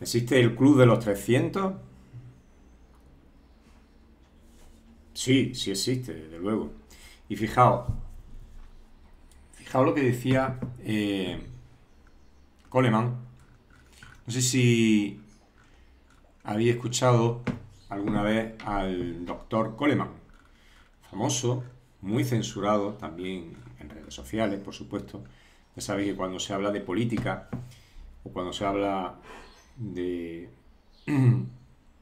¿Existe el Club de los 300? Sí, sí existe, desde luego. Y fijaos lo que decía Coleman. No sé si habéis escuchado alguna vez al doctor Coleman, famoso, muy censurado también en redes sociales, por supuesto. Ya sabéis que cuando se habla de política o cuando se habla de,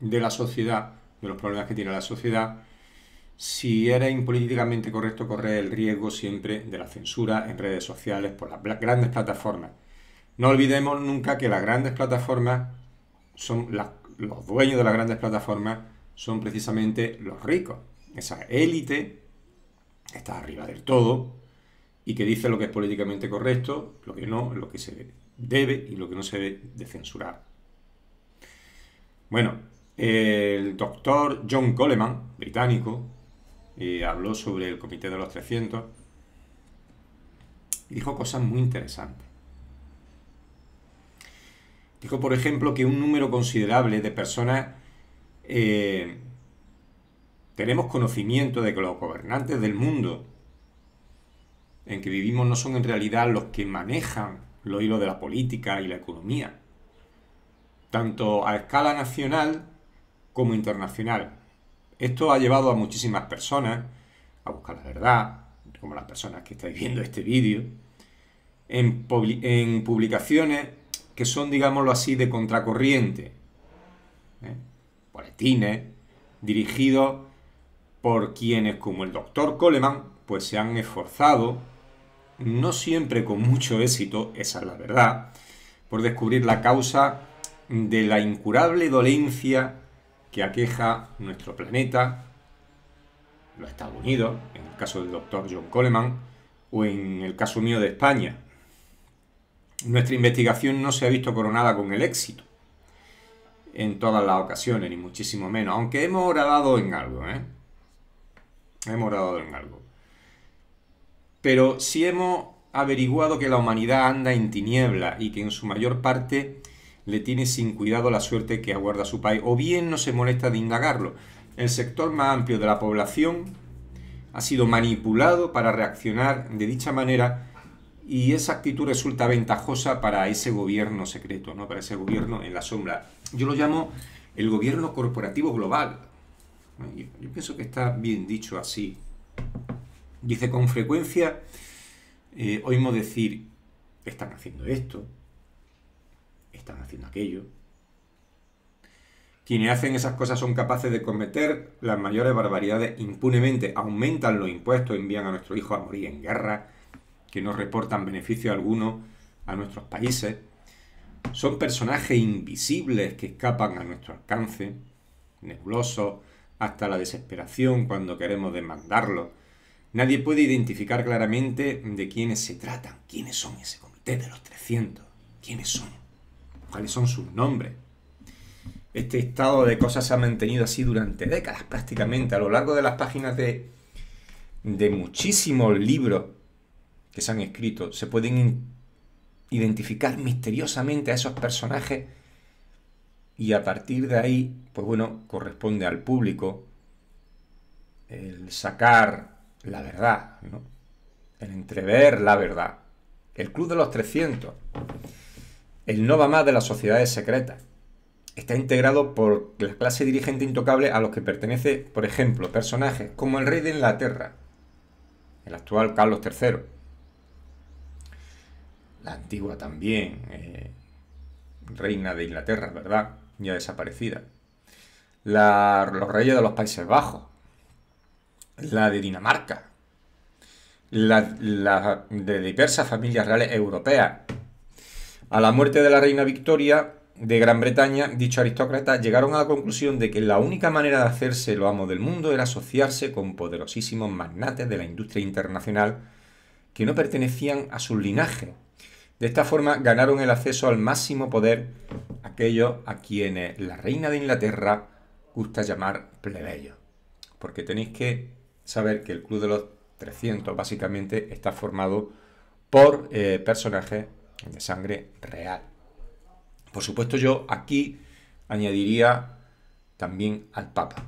de la sociedad, de los problemas que tiene la sociedad, si eres impolíticamente correcto, corres el riesgo siempre de la censura en redes sociales por las grandes plataformas. No olvidemos nunca que las grandes plataformas los dueños de las grandes plataformas son precisamente los ricos, esa élite que está arriba del todo y que dice lo que es políticamente correcto, lo que no, lo que se debe y lo que no se debe de censurar. Bueno, el doctor John Coleman, británico, habló sobre el Comité de los 300 y dijo cosas muy interesantes. Dijo, por ejemplo, que un número considerable de personas tenemos conocimiento de que los gobernantes del mundo en que vivimos no son en realidad los que manejan los hilos de la política y la economía, tanto a escala nacional como internacional. Esto ha llevado a muchísimas personas a buscar la verdad, como las personas que estáis viendo este vídeo, en publicaciones que son, digámoslo así, de contracorriente. Boletines dirigidos por quienes, como el doctor Coleman, pues se han esforzado, no siempre con mucho éxito, esa es la verdad, por descubrir la causa de la incurable dolencia que aqueja nuestro planeta, los Estados Unidos, en el caso del doctor John Coleman, o en el caso mío de España. Nuestra investigación no se ha visto coronada con el éxito en todas las ocasiones, ni muchísimo menos, aunque hemos horadado en algo, hemos horadado en algo. Pero sí hemos averiguado que la humanidad anda en tiniebla y que en su mayor parte le tiene sin cuidado la suerte que aguarda su país, o bien no se molesta de indagarlo. El sector más amplio de la población ha sido manipulado para reaccionar de dicha manera y esa actitud resulta ventajosa para ese gobierno secreto, ¿no? Para ese gobierno en la sombra. Yo lo llamo el gobierno corporativo global. Yo pienso que está bien dicho así. Dice, con frecuencia oímos decir, están haciendo esto, están haciendo aquello. Quienes hacen esas cosas son capaces de cometer las mayores barbaridades impunemente, aumentan los impuestos, envían a nuestros hijos a morir en guerra, que no reportan beneficio alguno a nuestros países. Son personajes invisibles que escapan a nuestro alcance, nebulosos, hasta la desesperación cuando queremos demandarlos. Nadie puede identificar claramente de quiénes se tratan, quiénes son ese comité de los 300, quiénes son, cuáles son sus nombres. Este estado de cosas se ha mantenido así durante décadas prácticamente, a lo largo de las páginas de muchísimos libros que se han escrito. Se pueden identificar misteriosamente a esos personajes y a partir de ahí, pues bueno, corresponde al público el sacar la verdad, ¿no? El entrever la verdad. El Club de los 300, el no va más de las sociedades secretas, está integrado por la clase dirigente intocable a los que pertenece, por ejemplo, personajes como el rey de Inglaterra, el actual Carlos III, la antigua también reina de Inglaterra, ¿verdad? Ya desaparecida. Los reyes de los Países Bajos, la de Dinamarca, la de diversas familias reales europeas. A la muerte de la reina Victoria de Gran Bretaña, dichos aristócratas llegaron a la conclusión de que la única manera de hacerse los amos del mundo era asociarse con poderosísimos magnates de la industria internacional que no pertenecían a su linaje. De esta forma ganaron el acceso al máximo poder aquellos a quienes la reina de Inglaterra gusta llamar plebeyos. Porque tenéis que saber que el Club de los 300 básicamente está formado por personajes de sangre real. Por supuesto, yo aquí añadiría también al Papa.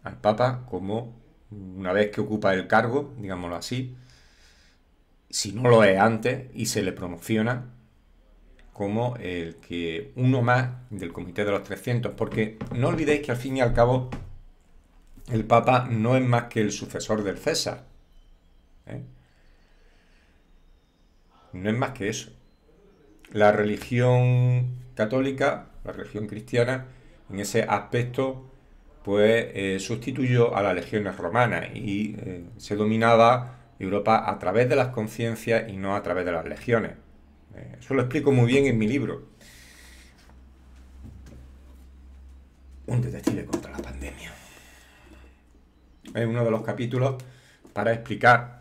Al Papa como, una vez que ocupa el cargo, digámoslo así, si no lo es antes y se le promociona como el que uno más del Comité de los 300, porque no olvidéis que al fin y al cabo el Papa no es más que el sucesor del César, ¿eh? No es más que eso. La religión católica, la religión cristiana, en ese aspecto, pues sustituyó a las legiones romanas y se dominaba Europa a través de las conciencias y no a través de las legiones. Eso lo explico muy bien en mi libro. Un detective contra la pandemia. Es uno de los capítulos para explicar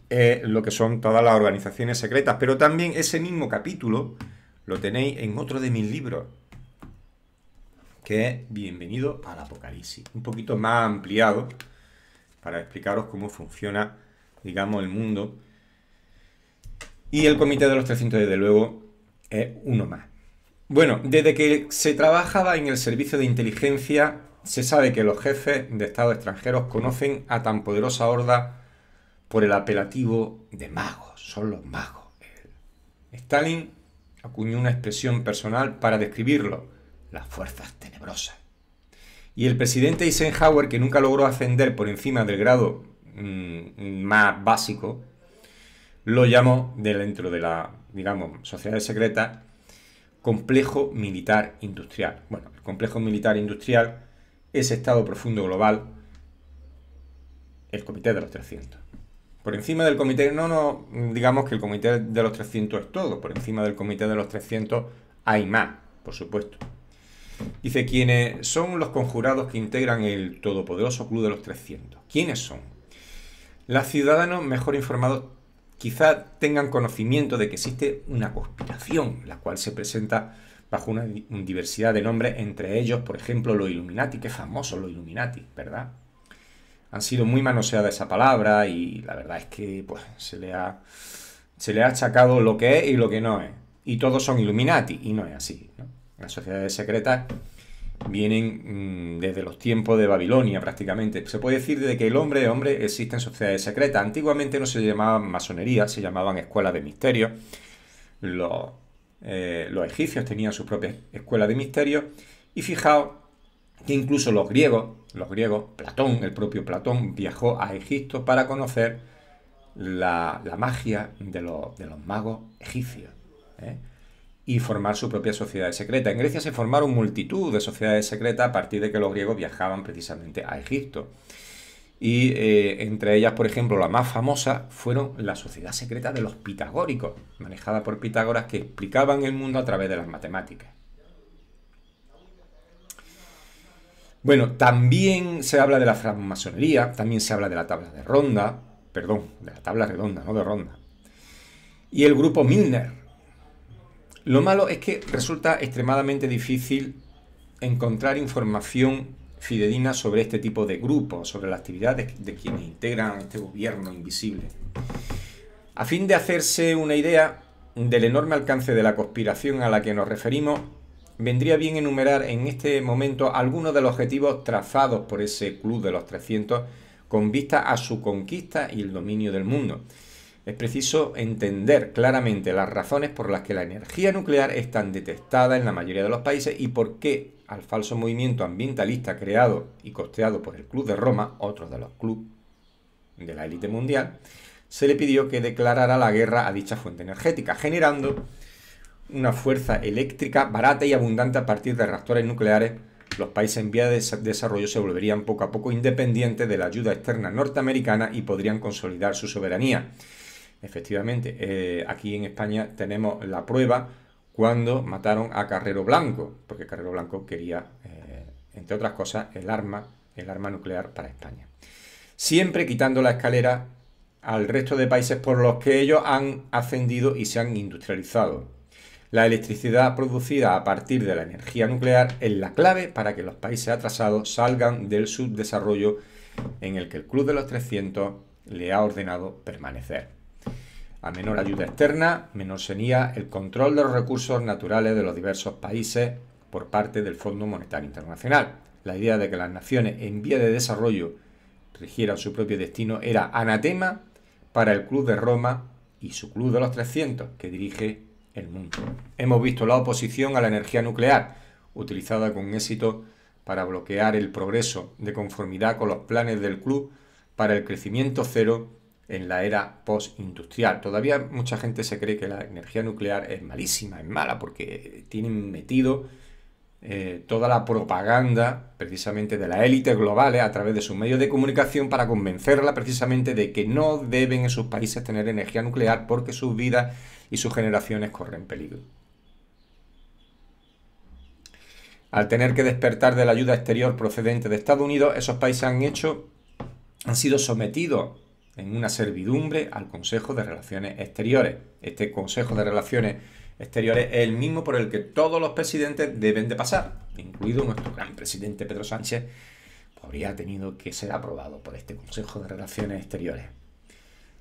lo que son todas las organizaciones secretas, pero también ese mismo capítulo lo tenéis en otro de mis libros, que es Bienvenido al Apocalipsis, un poquito más ampliado para explicaros cómo funciona, digamos, el mundo. Y el Comité de los 300, desde luego, es uno más. Bueno, desde que se trabajaba en el servicio de inteligencia, se sabe que los jefes de estados extranjeros conocen a tan poderosa horda por el apelativo de magos, son los magos. Stalin acuñó una expresión personal para describirlo, las fuerzas tenebrosas. Y el presidente Eisenhower, que nunca logró ascender por encima del grado más básico, lo llamó, dentro de la, digamos, sociedad secreta, complejo militar industrial. Bueno, el complejo militar industrial, ese estado profundo global, el Comité de los 300. Por encima del comité, no digamos que el Comité de los 300 es todo, por encima del Comité de los 300 hay más, por supuesto. Dice, ¿quiénes son los conjurados que integran el todopoderoso Club de los 300? ¿Quiénes son? Los ciudadanos mejor informados quizá tengan conocimiento de que existe una conspiración, la cual se presenta bajo una diversidad de nombres, entre ellos, por ejemplo, los Illuminati, que es famoso los Illuminati, ¿verdad? Han sido muy manoseada esa palabra y la verdad es que pues, se le ha achacado lo que es y lo que no es. Y todos son Illuminati, y no es así, ¿no? Las sociedades secretas vienen desde los tiempos de Babilonia prácticamente. Se puede decir desde que el hombre es hombre existen sociedades secretas. Antiguamente no se llamaban masonería, se llamaban escuelas de misterio. Los egipcios tenían sus propias escuelas de misterio. Y fijaos que incluso los griegos, Platón, el propio Platón, viajó a Egipto para conocer la magia de los magos egipcios, y formar su propia sociedad secreta. En Grecia se formaron multitud de sociedades secretas a partir de que los griegos viajaban precisamente a Egipto. Y entre ellas, por ejemplo, la más famosa fueron la sociedad secreta de los pitagóricos, manejada por Pitágoras, que explicaban el mundo a través de las matemáticas. Bueno, también se habla de la francmasonería, también se habla de la tabla de ronda, perdón, de la tabla redonda, no de ronda. Y el grupo Milner. Lo malo es que resulta extremadamente difícil encontrar información fidedigna sobre este tipo de grupos, sobre las actividades de quienes integran este gobierno invisible. A fin de hacerse una idea del enorme alcance de la conspiración a la que nos referimos, vendría bien enumerar en este momento algunos de los objetivos trazados por ese Club de los 300 con vista a su conquista y el dominio del mundo. Es preciso entender claramente las razones por las que la energía nuclear es tan detestada en la mayoría de los países y por qué al falso movimiento ambientalista creado y costeado por el Club de Roma, otro de los clubes de la élite mundial, se le pidió que declarara la guerra a dicha fuente energética, generando una fuerza eléctrica barata y abundante a partir de reactores nucleares. Los países en vía de desarrollo se volverían poco a poco independientes de la ayuda externa norteamericana y podrían consolidar su soberanía. Efectivamente, aquí en España tenemos la prueba cuando mataron a Carrero Blanco, porque Carrero Blanco quería, entre otras cosas, el arma nuclear para España. Siempre quitando la escalera al resto de países por los que ellos han ascendido y se han industrializado. La electricidad producida a partir de la energía nuclear es la clave para que los países atrasados salgan del subdesarrollo en el que el Club de los 300 le ha ordenado permanecer. A menor ayuda externa, menor sería el control de los recursos naturales de los diversos países por parte del Fondo Monetario Internacional. La idea de que las naciones en vía de desarrollo rigieran su propio destino era anatema para el Club de Roma y su Club de los 300, que dirige el mundo. Hemos visto la oposición a la energía nuclear, utilizada con éxito para bloquear el progreso de conformidad con los planes del club para el crecimiento cero en la era postindustrial. Todavía mucha gente se cree que la energía nuclear es malísima, es mala, porque tienen metido toda la propaganda precisamente de las élites globales a través de sus medios de comunicación para convencerla precisamente de que no deben en sus países tener energía nuclear porque sus vidas y sus generaciones corren peligro. Al tener que despertar de la ayuda exterior procedente de Estados Unidos, esos países han sido sometidos en una servidumbre al Consejo de Relaciones Exteriores. Este Consejo de Relaciones Exteriores es el mismo por el que todos los presidentes deben de pasar, incluido nuestro gran presidente Pedro Sánchez, pues habría tenido que ser aprobado por este Consejo de Relaciones Exteriores.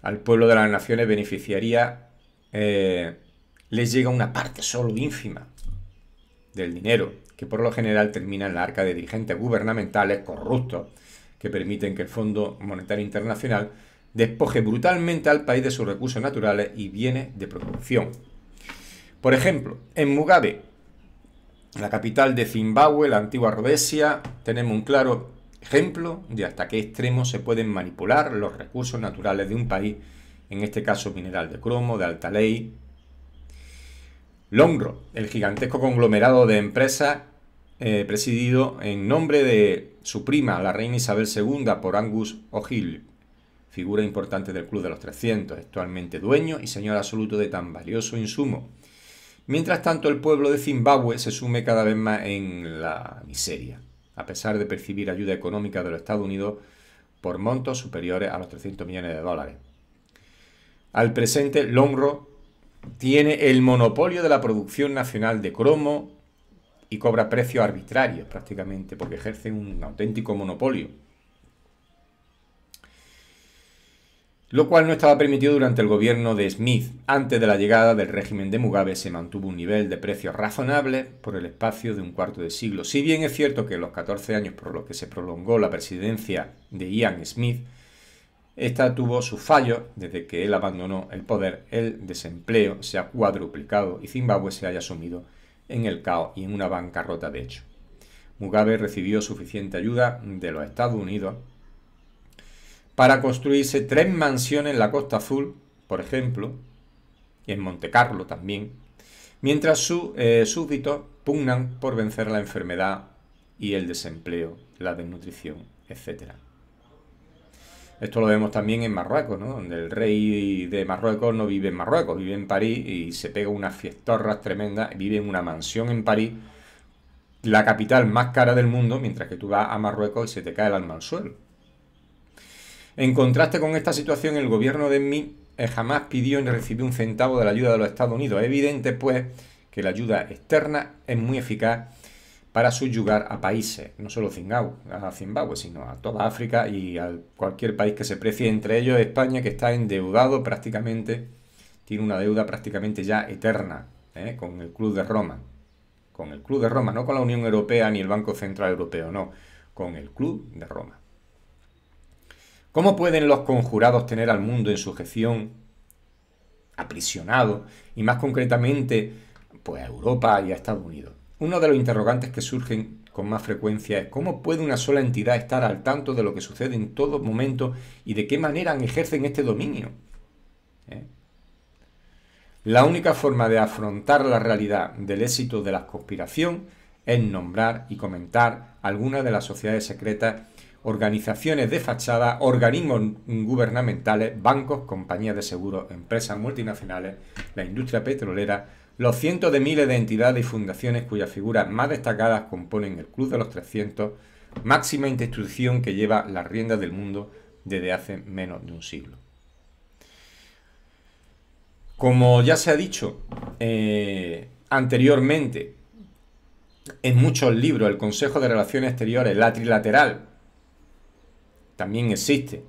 Al pueblo de las naciones beneficiaría, les llega una parte solo ínfima del dinero, que por lo general termina en la arca de dirigentes gubernamentales corruptos que permiten que el Fondo Monetario Internacional despoje brutalmente al país de sus recursos naturales y bienes de producción. Por ejemplo, en Mugabe, la capital de Zimbabue, la antigua Rodesia, tenemos un claro ejemplo de hasta qué extremo se pueden manipular los recursos naturales de un país, en este caso mineral de cromo, de alta ley. Longroad, el gigantesco conglomerado de empresas presidido en nombre de su prima, la reina Isabel II, por Angus O'Hill, figura importante del Club de los 300, actualmente dueño y señor absoluto de tan valioso insumo. Mientras tanto, el pueblo de Zimbabue se sume cada vez más en la miseria, a pesar de percibir ayuda económica de los Estados Unidos por montos superiores a los 300 millones de dólares. Al presente, Longroad tiene el monopolio de la producción nacional de cromo y cobra precios arbitrarios prácticamente, porque ejerce un auténtico monopolio. Lo cual no estaba permitido durante el gobierno de Smith. Antes de la llegada del régimen de Mugabe se mantuvo un nivel de precios razonable por el espacio de un cuarto de siglo. Si bien es cierto que en los 14 años por los que se prolongó la presidencia de Ian Smith, esta tuvo sus fallos. Desde que él abandonó el poder, el desempleo se ha cuadruplicado y Zimbabue se haya sumido en el caos y en una bancarrota de hecho. Mugabe recibió suficiente ayuda de los Estados Unidos para construirse 3 mansiones en la Costa Azul, por ejemplo, y en Monte Carlo también, mientras sus súbditos pugnan por vencer la enfermedad y el desempleo, la desnutrición, etc. Esto lo vemos también en Marruecos, ¿no? Donde el rey de Marruecos no vive en Marruecos, vive en París y se pega unas fiestorras tremendas, vive en una mansión en París, la capital más cara del mundo, mientras que tú vas a Marruecos y se te cae el alma al suelo. En contraste con esta situación, el gobierno de Smith jamás pidió ni recibió un centavo de la ayuda de los Estados Unidos. Es evidente, pues, que la ayuda externa es muy eficaz para subyugar a países, no solo a Zimbabue, sino a toda África y a cualquier país que se precie, entre ellos España, que está endeudado prácticamente, tiene una deuda prácticamente ya eterna, con el Club de Roma. Con el Club de Roma, no con la Unión Europea ni el Banco Central Europeo, no, con el Club de Roma. ¿Cómo pueden los conjurados tener al mundo en sujeción, aprisionado, y más concretamente, pues a Europa y a Estados Unidos? Uno de los interrogantes que surgen con más frecuencia es ¿cómo puede una sola entidad estar al tanto de lo que sucede en todo momento y de qué manera ejercen este dominio? La única forma de afrontar la realidad del éxito de la conspiración es nombrar y comentar algunas de las sociedades secretas, organizaciones de fachada, organismos gubernamentales, bancos, compañías de seguros, empresas multinacionales, la industria petrolera, los cientos de miles de entidades y fundaciones cuyas figuras más destacadas componen el Club de los 300, máxima institución que lleva las riendas del mundo desde hace menos de un siglo. Como ya se ha dicho anteriormente, en muchos libros el Consejo de Relaciones Exteriores, la trilateral, también existe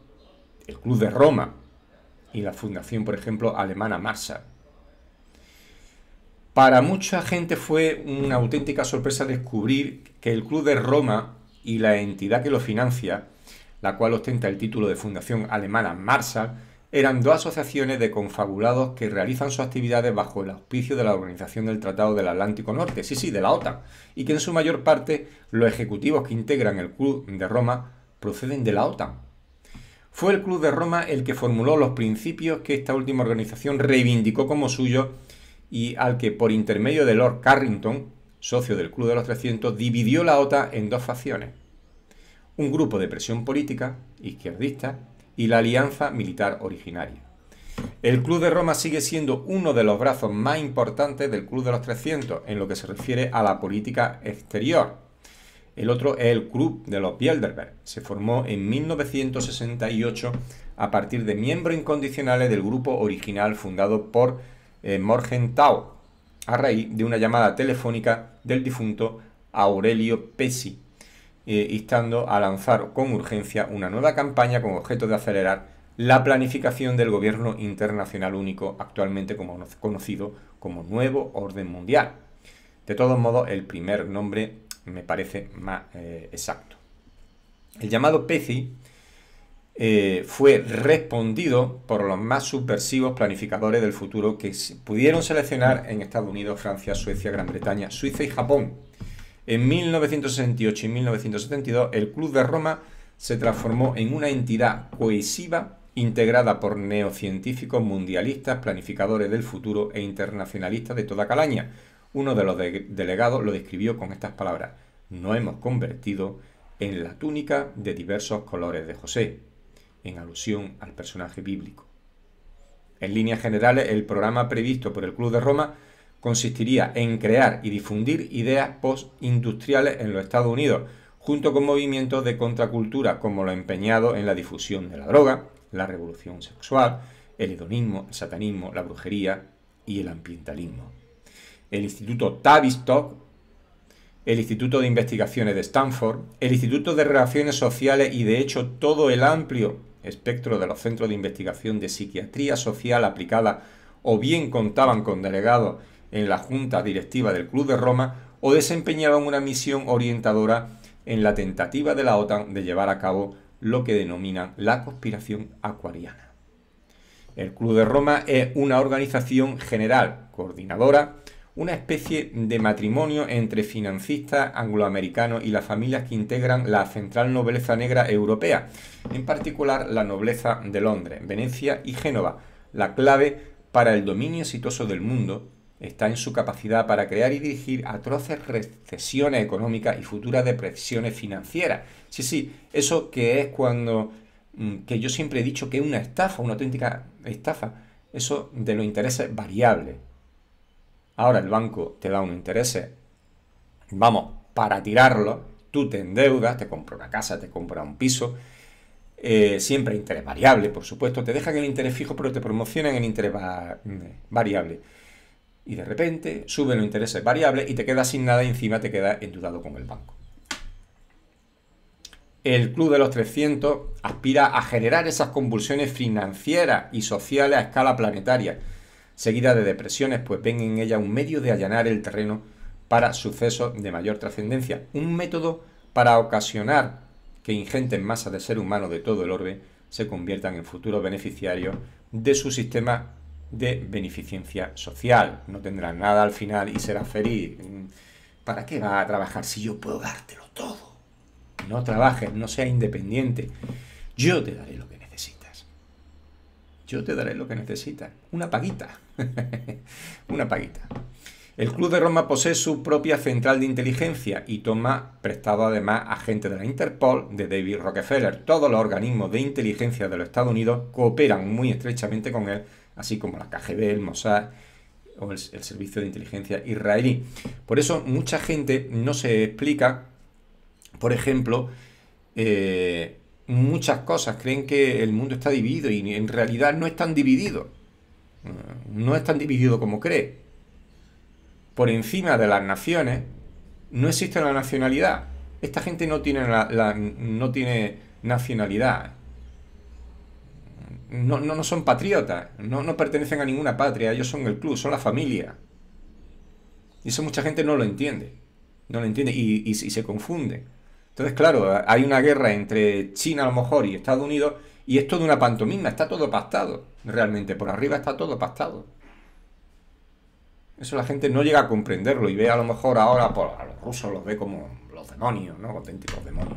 el Club de Roma, y la fundación, por ejemplo, alemana Marshall. Para mucha gente fue una auténtica sorpresa descubrir que el Club de Roma y la entidad que lo financia, la cual ostenta el título de Fundación Alemana Marshall, eran dos asociaciones de confabulados que realizan sus actividades bajo el auspicio de la Organización del Tratado del Atlántico Norte, sí, de la OTAN, y que en su mayor parte los ejecutivos que integran el Club de Roma proceden de la OTAN. Fue el Club de Roma el que formuló los principios que esta última organización reivindicó como suyos y al que, por intermedio de Lord Carrington, socio del Club de los 300, dividió la OTAN en dos facciones: un grupo de presión política, izquierdista, y la alianza militar originaria. El Club de Roma sigue siendo uno de los brazos más importantes del Club de los 300 en lo que se refiere a la política exterior. El otro es el Club de los Bilderberg. Se formó en 1968 a partir de miembros incondicionales del grupo original fundado por Morgenthau, a raíz de una llamada telefónica del difunto Aurelio Pesci, instando a lanzar con urgencia una nueva campaña con objeto de acelerar la planificación del gobierno internacional único, actualmente conocido como Nuevo Orden Mundial. De todos modos, el primer nombre me parece más exacto. El llamado Pesci fue respondido por los más subversivos planificadores del futuro que pudieron seleccionar en Estados Unidos, Francia, Suecia, Gran Bretaña, Suiza y Japón. En 1968 y 1972, el Club de Roma se transformó en una entidad cohesiva integrada por neocientíficos mundialistas, planificadores del futuro e internacionalistas de toda calaña. Uno de los delegados lo describió con estas palabras: nos hemos convertido en la túnica de diversos colores de José, en alusión al personaje bíblico. En líneas generales, el programa previsto por el Club de Roma consistiría en crear y difundir ideas postindustriales en los Estados Unidos, junto con movimientos de contracultura como los empeñados en la difusión de la droga, la revolución sexual, el hedonismo, el satanismo, la brujería y el ambientalismo. El Instituto Tavistock, el Instituto de Investigaciones de Stanford, el Instituto de Relaciones Sociales y, de hecho, todo el amplio espectro de los centros de investigación de psiquiatría social aplicada o bien contaban con delegados en la junta directiva del Club de Roma o desempeñaban una misión orientadora en la tentativa de la OTAN de llevar a cabo lo que denominan la conspiración acuariana. El Club de Roma es una organización general, coordinadora, una especie de matrimonio entre financistas angloamericanos y las familias que integran la central nobleza negra europea, en particular la nobleza de Londres, Venecia y Génova. La clave para el dominio exitoso del mundo está en su capacidad para crear y dirigir atroces recesiones económicas y futuras depresiones financieras. Sí, eso que es cuando, que yo siempre he dicho que es una estafa, una auténtica estafa, eso de los intereses variables. Ahora el banco te da unos intereses, vamos, para tirarlo, tú te endeudas, te compras una casa, te compras un piso, siempre interés variable, por supuesto, te dejan el interés fijo, pero te promocionan el interés variable. Y de repente suben los intereses variables y te quedas sin nada y encima te quedas endeudado con el banco. El Club de los 300 aspira a generar esas convulsiones financieras y sociales a escala planetaria, seguidas de depresiones, pues ven en ella un medio de allanar el terreno para sucesos de mayor trascendencia, un método para ocasionar que ingentes masas de seres humanos de todo el orbe se conviertan en futuros beneficiarios de su sistema de beneficencia social. No tendrás nada al final y serás feliz. ¿Para qué vas a trabajar si yo puedo dártelo todo? No trabajes, no seas independiente. Yo te daré lo que necesitas. Yo te daré lo que necesitas. Una paguita. Una paguita. El Club de Roma posee su propia central de inteligencia y toma prestado además a gente de la Interpol, de David Rockefeller. Todos los organismos de inteligencia de los Estados Unidos cooperan muy estrechamente con él, así como la KGB, el Mossad o el Servicio de Inteligencia israelí. Por eso mucha gente no se explica, por ejemplo, muchas cosas. Creen que el mundo está dividido y en realidad no es tan dividido. No es tan dividido como cree. Por encima de las naciones no existe la nacionalidad. Esta gente no tiene, no tiene nacionalidad. no son patriotas, no pertenecen a ninguna patria, ellos son el club, son la familia. Y eso mucha gente no lo entiende. No lo entiende y se confunde. Entonces, claro, hay una guerra entre China a lo mejor y Estados Unidos y es toda una pantomima, está todo pactado. Realmente, por arriba está todo pactado. Eso la gente no llega a comprenderlo y ve a lo mejor ahora, pues, a los rusos los ve como los demonios, ¿no? Auténticos demonios.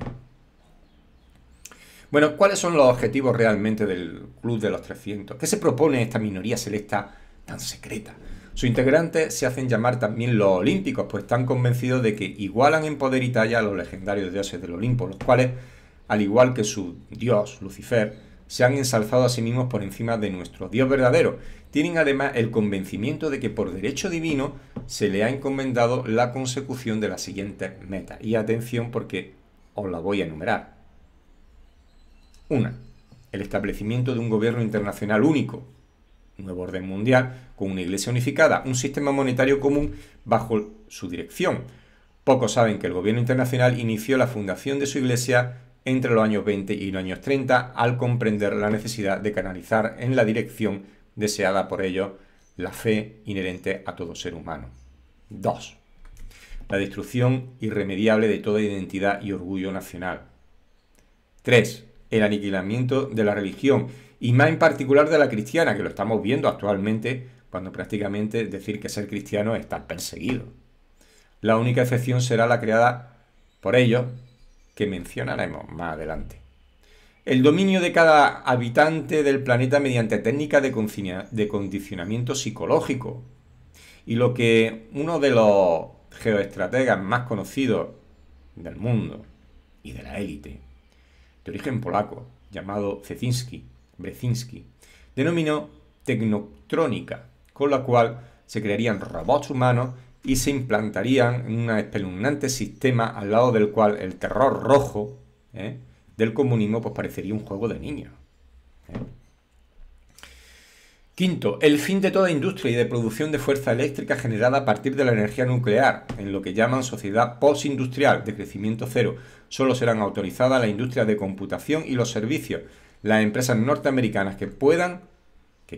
Bueno, ¿cuáles son los objetivos realmente del Club de los 300? ¿Qué se propone esta minoría selecta tan secreta? Sus integrantes se hacen llamar también los olímpicos, pues están convencidos de que igualan en poder y talla a los legendarios dioses del Olimpo, los cuales, al igual que su dios, Lucifer, se han ensalzado a sí mismos por encima de nuestro Dios verdadero. Tienen además el convencimiento de que por derecho divino se le ha encomendado la consecución de las siguientes metas. Y atención porque os la voy a enumerar. 1. El establecimiento de un gobierno internacional único, nuevo orden mundial, con una iglesia unificada, un sistema monetario común bajo su dirección. Pocos saben que el gobierno internacional inició la fundación de su iglesia entre los años 20 y los años 30 al comprender la necesidad de canalizar en la dirección deseada por ellos la fe inherente a todo ser humano. 2. La destrucción irremediable de toda identidad y orgullo nacional. 3. El aniquilamiento de la religión y más en particular de la cristiana, que lo estamos viendo actualmente cuando prácticamente decir que ser cristiano es estar perseguido. La única excepción será la creada por ellos, que mencionaremos más adelante. El dominio de cada habitante del planeta mediante técnicas de condicionamiento psicológico. Y lo que uno de los geoestrategas más conocidos del mundo y de la élite, de origen polaco, llamado Brzezinski, denominó tecnotrónica, con la cual se crearían robots humanos y se implantarían en un espeluznante sistema al lado del cual el terror rojo del comunismo pues parecería un juego de niños. Quinto, el fin de toda industria y de producción de fuerza eléctrica generada a partir de la energía nuclear, en lo que llaman sociedad postindustrial de crecimiento cero. Solo serán autorizadas la industria de computación y los servicios. Las empresas norteamericanas que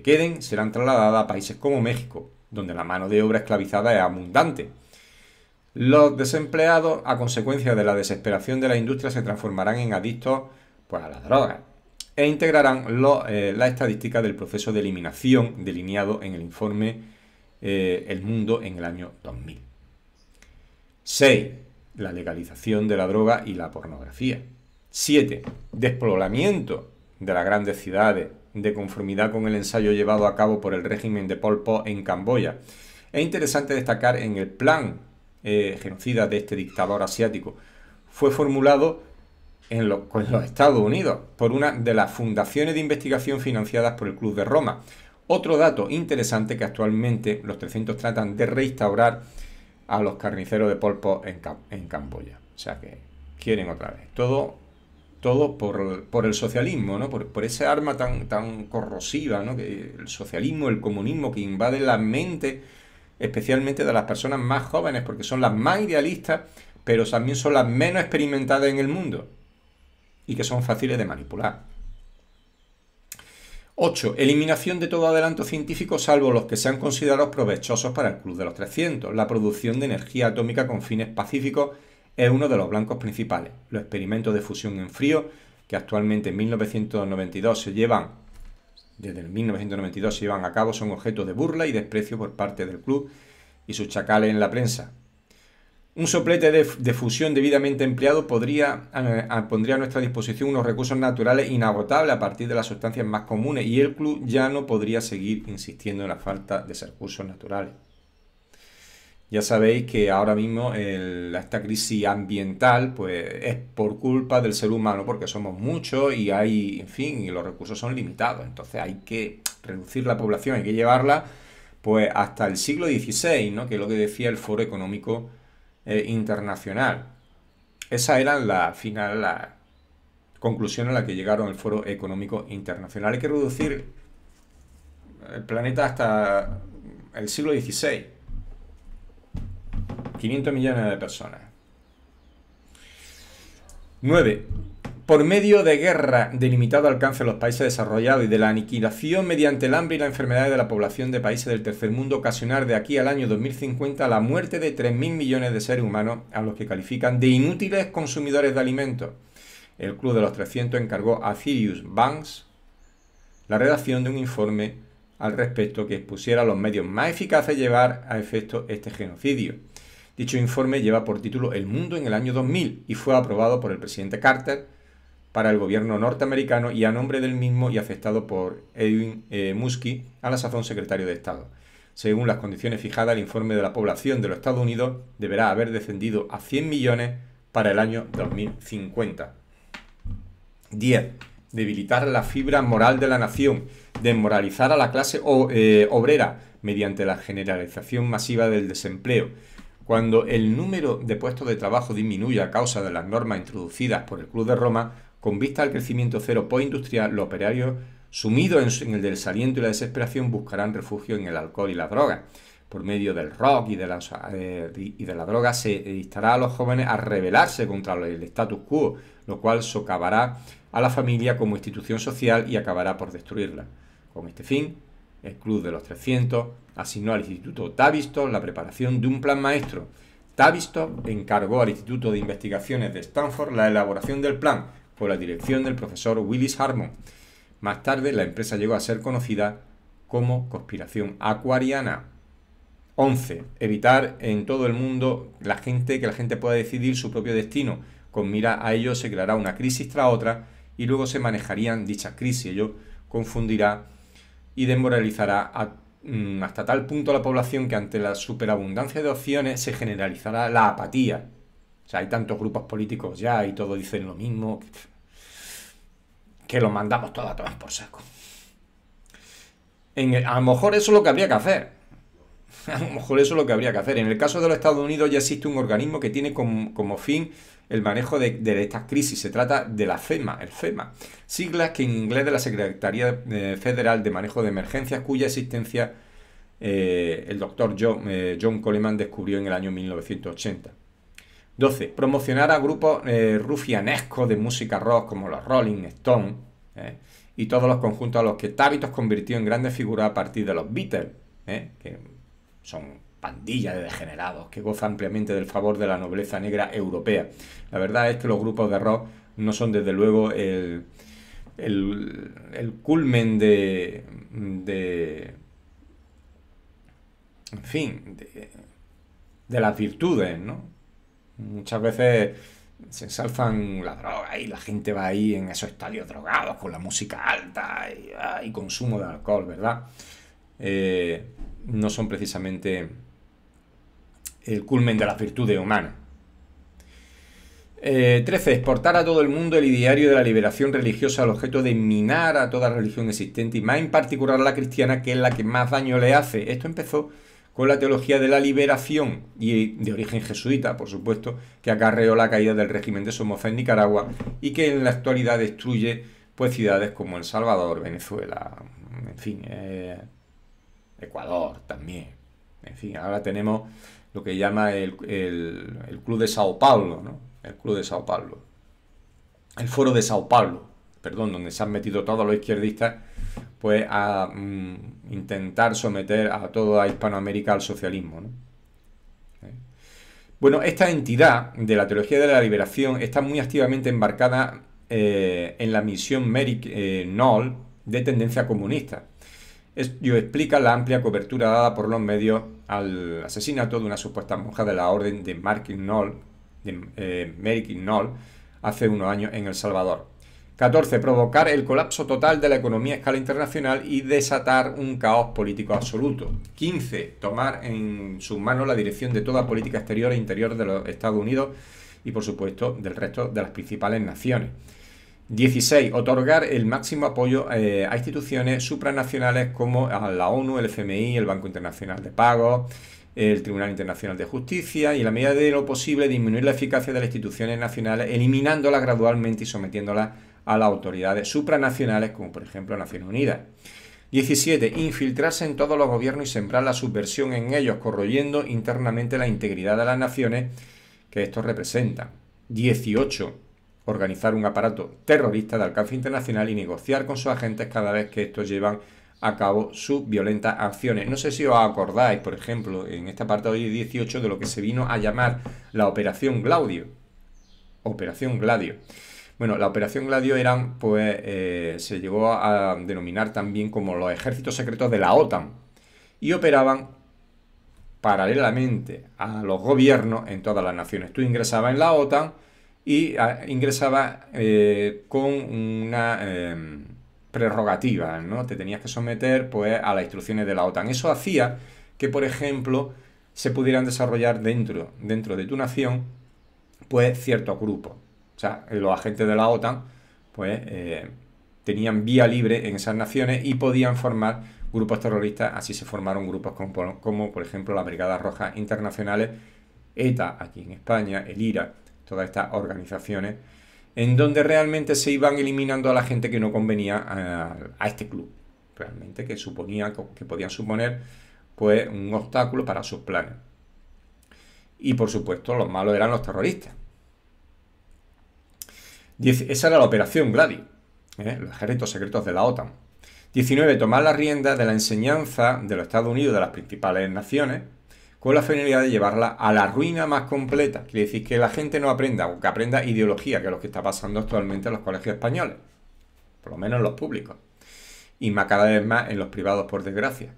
queden, serán trasladadas a países como México, donde la mano de obra esclavizada es abundante. Los desempleados, a consecuencia de la desesperación de la industria, se transformarán en adictos pues, a las drogas e integrarán la estadística del proceso de eliminación delineado en el informe El Mundo en el año 2000. 6. La legalización de la droga y la pornografía. 7. Despoblamiento de las grandes ciudades, de conformidad con el ensayo llevado a cabo por el régimen de Pol Pot en Camboya. Es interesante destacar en el plan genocida de este dictador asiático. Fue formulado con los Estados Unidos por una de las fundaciones de investigación financiadas por el Club de Roma. Otro dato interesante que actualmente los 300 tratan de restaurar a los carniceros de Pol Pot en Camboya. O sea que quieren otra vez. Todo por el socialismo, ¿no? Por ese arma tan corrosiva, ¿no? Que el socialismo, el comunismo que invade la mente, especialmente de las personas más jóvenes, porque son las más idealistas, pero también son las menos experimentadas en el mundo y que son fáciles de manipular. 8. Eliminación de todo adelanto científico salvo los que sean considerados provechosos para el Club de los 300. La producción de energía atómica con fines pacíficos es uno de los blancos principales. Los experimentos de fusión en frío, que actualmente desde 1992 se llevan a cabo, son objeto de burla y desprecio por parte del club y sus chacales en la prensa. Un soplete de fusión debidamente empleado pondría a nuestra disposición unos recursos naturales inagotables a partir de las sustancias más comunes y el club ya no podría seguir insistiendo en la falta de esos recursos naturales. Ya sabéis que ahora mismo esta crisis ambiental pues, es por culpa del ser humano, porque somos muchos y y los recursos son limitados. Entonces hay que reducir la población, hay que llevarla pues, hasta el siglo XVI, ¿no? Que es lo que decía el Foro Económico Internacional. Esa era la conclusión a la que llegaron el Foro Económico Internacional. Hay que reducir el planeta hasta el siglo XVI. 500 millones de personas. 9. Por medio de guerra de limitado alcance en los países desarrollados y de la aniquilación mediante el hambre y las enfermedades de la población de países del tercer mundo, ocasionar de aquí al año 2050 la muerte de 3.000 millones de seres humanos, a los que califican de inútiles consumidores de alimentos. El Club de los 300 encargó a Sirius Banks la redacción de un informe al respecto que expusiera los medios más eficaces de llevar a efecto este genocidio. Dicho informe lleva por título El mundo en el año 2000 y fue aprobado por el presidente Carter para el gobierno norteamericano y a nombre del mismo y aceptado por Edwin Muskie, a la sazón secretario de Estado. Según las condiciones fijadas, el informe de la población de los Estados Unidos deberá haber descendido a 100 millones para el año 2050. 10. Debilitar la fibra moral de la nación, desmoralizar a la clase obrera mediante la generalización masiva del desempleo. Cuando el número de puestos de trabajo disminuye a causa de las normas introducidas por el Club de Roma, con vista al crecimiento cero postindustrial, los operarios sumidos en el desaliento y la desesperación buscarán refugio en el alcohol y la droga. Por medio del rock y de la droga se instará a los jóvenes a rebelarse contra el status quo, lo cual socavará a la familia como institución social y acabará por destruirla. Con este fin, el Club de los 300 asignó al Instituto Tavistock la preparación de un plan maestro. Tavistock encargó al Instituto de Investigaciones de Stanford la elaboración del plan, por la dirección del profesor Willis Harmon. Más tarde, la empresa llegó a ser conocida como Conspiración Acuariana. 11. Evitar en todo el mundo que la gente pueda decidir su propio destino. Con mira a ello se creará una crisis tras otra y luego se manejarían dichas crisis. Ello confundirá y desmoralizará hasta tal punto a la población que ante la superabundancia de opciones se generalizará la apatía. O sea, hay tantos grupos políticos ya y todos dicen lo mismo que los mandamos todos a tomar por saco. A lo mejor eso es lo que habría que hacer. A lo mejor eso es lo que habría que hacer. En el caso de los Estados Unidos ya existe un organismo que tiene como fin el manejo de estas crisis. Se trata de la FEMA, el FEMA, siglas que en inglés de la Secretaría Federal de Manejo de Emergencias, cuya existencia el doctor John Coleman descubrió en el año 1980. 12. Promocionar a grupos rufianescos de música rock como los Rolling Stones y todos los conjuntos a los que Tavistock convirtió en grandes figuras a partir de los Beatles, que son pandillas de degenerados que gozan ampliamente del favor de la nobleza negra europea. La verdad es que los grupos de rock no son desde luego el culmen de las virtudes, ¿no? Muchas veces se ensalzan la droga y la gente va ahí en esos estadios drogados con la música alta y consumo de alcohol, ¿verdad? No son precisamente el culmen de las virtudes humanas. 13. Exportar a todo el mundo el ideario de la liberación religiosa al objeto de minar a toda religión existente y más en particular a la cristiana, que es la que más daño le hace. Esto empezó con la teología de la liberación y de origen jesuita, por supuesto, que acarreó la caída del régimen de Somoza en Nicaragua y que en la actualidad destruye ciudades como El Salvador, Venezuela, en fin, Ecuador también. En fin, ahora tenemos lo que llama el Club de Sao Paulo, ¿no? El Club de Sao Paulo. El Foro de Sao Paulo, perdón, donde se han metido todos los izquierdistas pues a intentar someter a toda Hispanoamérica al socialismo, ¿no? Bueno, esta entidad de la teología de la liberación está muy activamente embarcada en la misión Merrick Knoll de tendencia comunista. Ello explica la amplia cobertura dada por los medios al asesinato de una supuesta monja de la orden de Merrick Knoll hace unos años en El Salvador. 14. Provocar el colapso total de la economía a escala internacional y desatar un caos político absoluto. 15. Tomar en sus manos la dirección de toda política exterior e interior de los Estados Unidos y, por supuesto, del resto de las principales naciones. 16. Otorgar el máximo apoyo a instituciones supranacionales como a la ONU, el FMI, el Banco Internacional de Pagos, el Tribunal Internacional de Justicia y, en la medida de lo posible, disminuir la eficacia de las instituciones nacionales, eliminándolas gradualmente y sometiéndolas a las autoridades supranacionales, como por ejemplo Naciones Unidas. 17. Infiltrarse en todos los gobiernos y sembrar la subversión en ellos, corroyendo internamente la integridad de las naciones que estos representan. 18. organizar un aparato terrorista de alcance internacional y negociar con sus agentes cada vez que estos llevan a cabo sus violentas acciones. No sé si os acordáis, por ejemplo, en esta parte de hoy 18 de lo que se vino a llamar la Operación Gladio. Operación Gladio. Bueno, la Operación Gladio eran, pues, se llegó a denominar también como los ejércitos secretos de la OTAN y operaban paralelamente a los gobiernos en todas las naciones. Tú ingresabas en la OTAN y ingresabas con una prerrogativa, ¿no? Te tenías que someter, pues, a las instrucciones de la OTAN. Eso hacía que, por ejemplo, se pudieran desarrollar dentro de tu nación, pues, ciertos grupos. O sea, los agentes de la OTAN, pues, tenían vía libre en esas naciones y podían formar grupos terroristas. Así se formaron grupos como por ejemplo, las Brigadas Rojas Internacionales, ETA aquí en España, el IRA, todas estas organizaciones, en donde realmente se iban eliminando a la gente que no convenía a este club, realmente, que suponía, que podían suponer, pues, un obstáculo para sus planes. Y por supuesto, los malos eran los terroristas. Esa era la Operación Gladio, los ejércitos secretos de la OTAN. 19. Tomar la rienda de la enseñanza de los Estados Unidos de las principales naciones con la finalidad de llevarla a la ruina más completa. Quiere decir que la gente no aprenda, o que aprenda ideología, que es lo que está pasando actualmente en los colegios españoles, por lo menos en los públicos, y más cada vez más en los privados, por desgracia,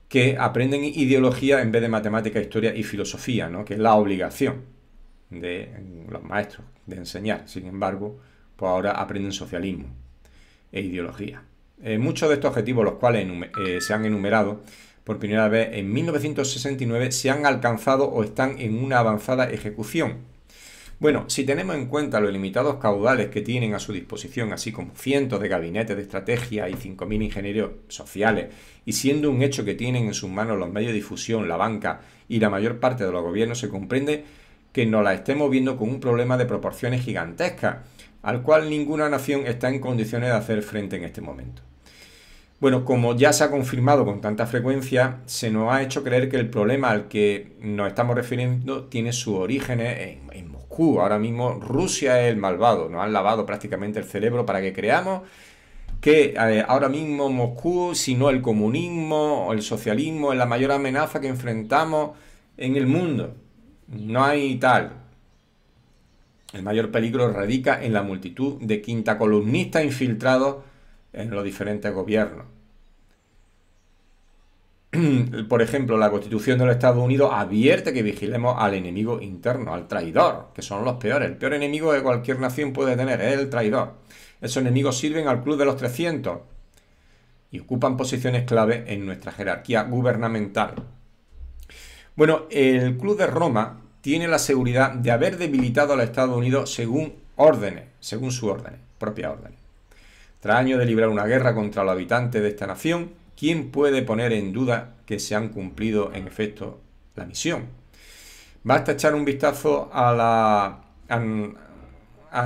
que aprenden ideología en vez de matemática, historia y filosofía, ¿no? Que es la obligación de los maestros de enseñar. Sin embargo, pues ahora aprenden socialismo e ideología. Muchos de estos objetivos, los cuales se han enumerado por primera vez en 1969, se han alcanzado o están en una avanzada ejecución. Bueno, si tenemos en cuenta los limitados caudales que tienen a su disposición, así como cientos de gabinetes de estrategia y 5.000 ingenieros sociales, y siendo un hecho que tienen en sus manos los medios de difusión, la banca y la mayor parte de los gobiernos, se comprende que nos la estemos viendo con un problema de proporciones gigantescas, al cual ninguna nación está en condiciones de hacer frente en este momento. Bueno, como ya se ha confirmado con tanta frecuencia, se nos ha hecho creer que el problema al que nos estamos refiriendo tiene sus orígenes en Moscú. Ahora mismo Rusia es el malvado, nos han lavado prácticamente el cerebro para que creamos que ahora mismo Moscú, si no el comunismo o el socialismo, es la mayor amenaza que enfrentamos en el mundo. No hay tal. El mayor peligro radica en la multitud de quintacolumnistas infiltrados en los diferentes gobiernos. Por ejemplo, la Constitución de los Estados Unidos advierte que vigilemos al enemigo interno, al traidor, que son los peores. El peor enemigo que cualquier nación puede tener es el traidor. Esos enemigos sirven al Club de los 300 y ocupan posiciones clave en nuestra jerarquía gubernamental. Bueno, el Club de Roma tiene la seguridad de haber debilitado a los Estados Unidos según sus órdenes, propias órdenes. Tras años de librar una guerra contra los habitantes de esta nación, ¿quién puede poner en duda que se han cumplido en efecto la misión? Basta echar un vistazo a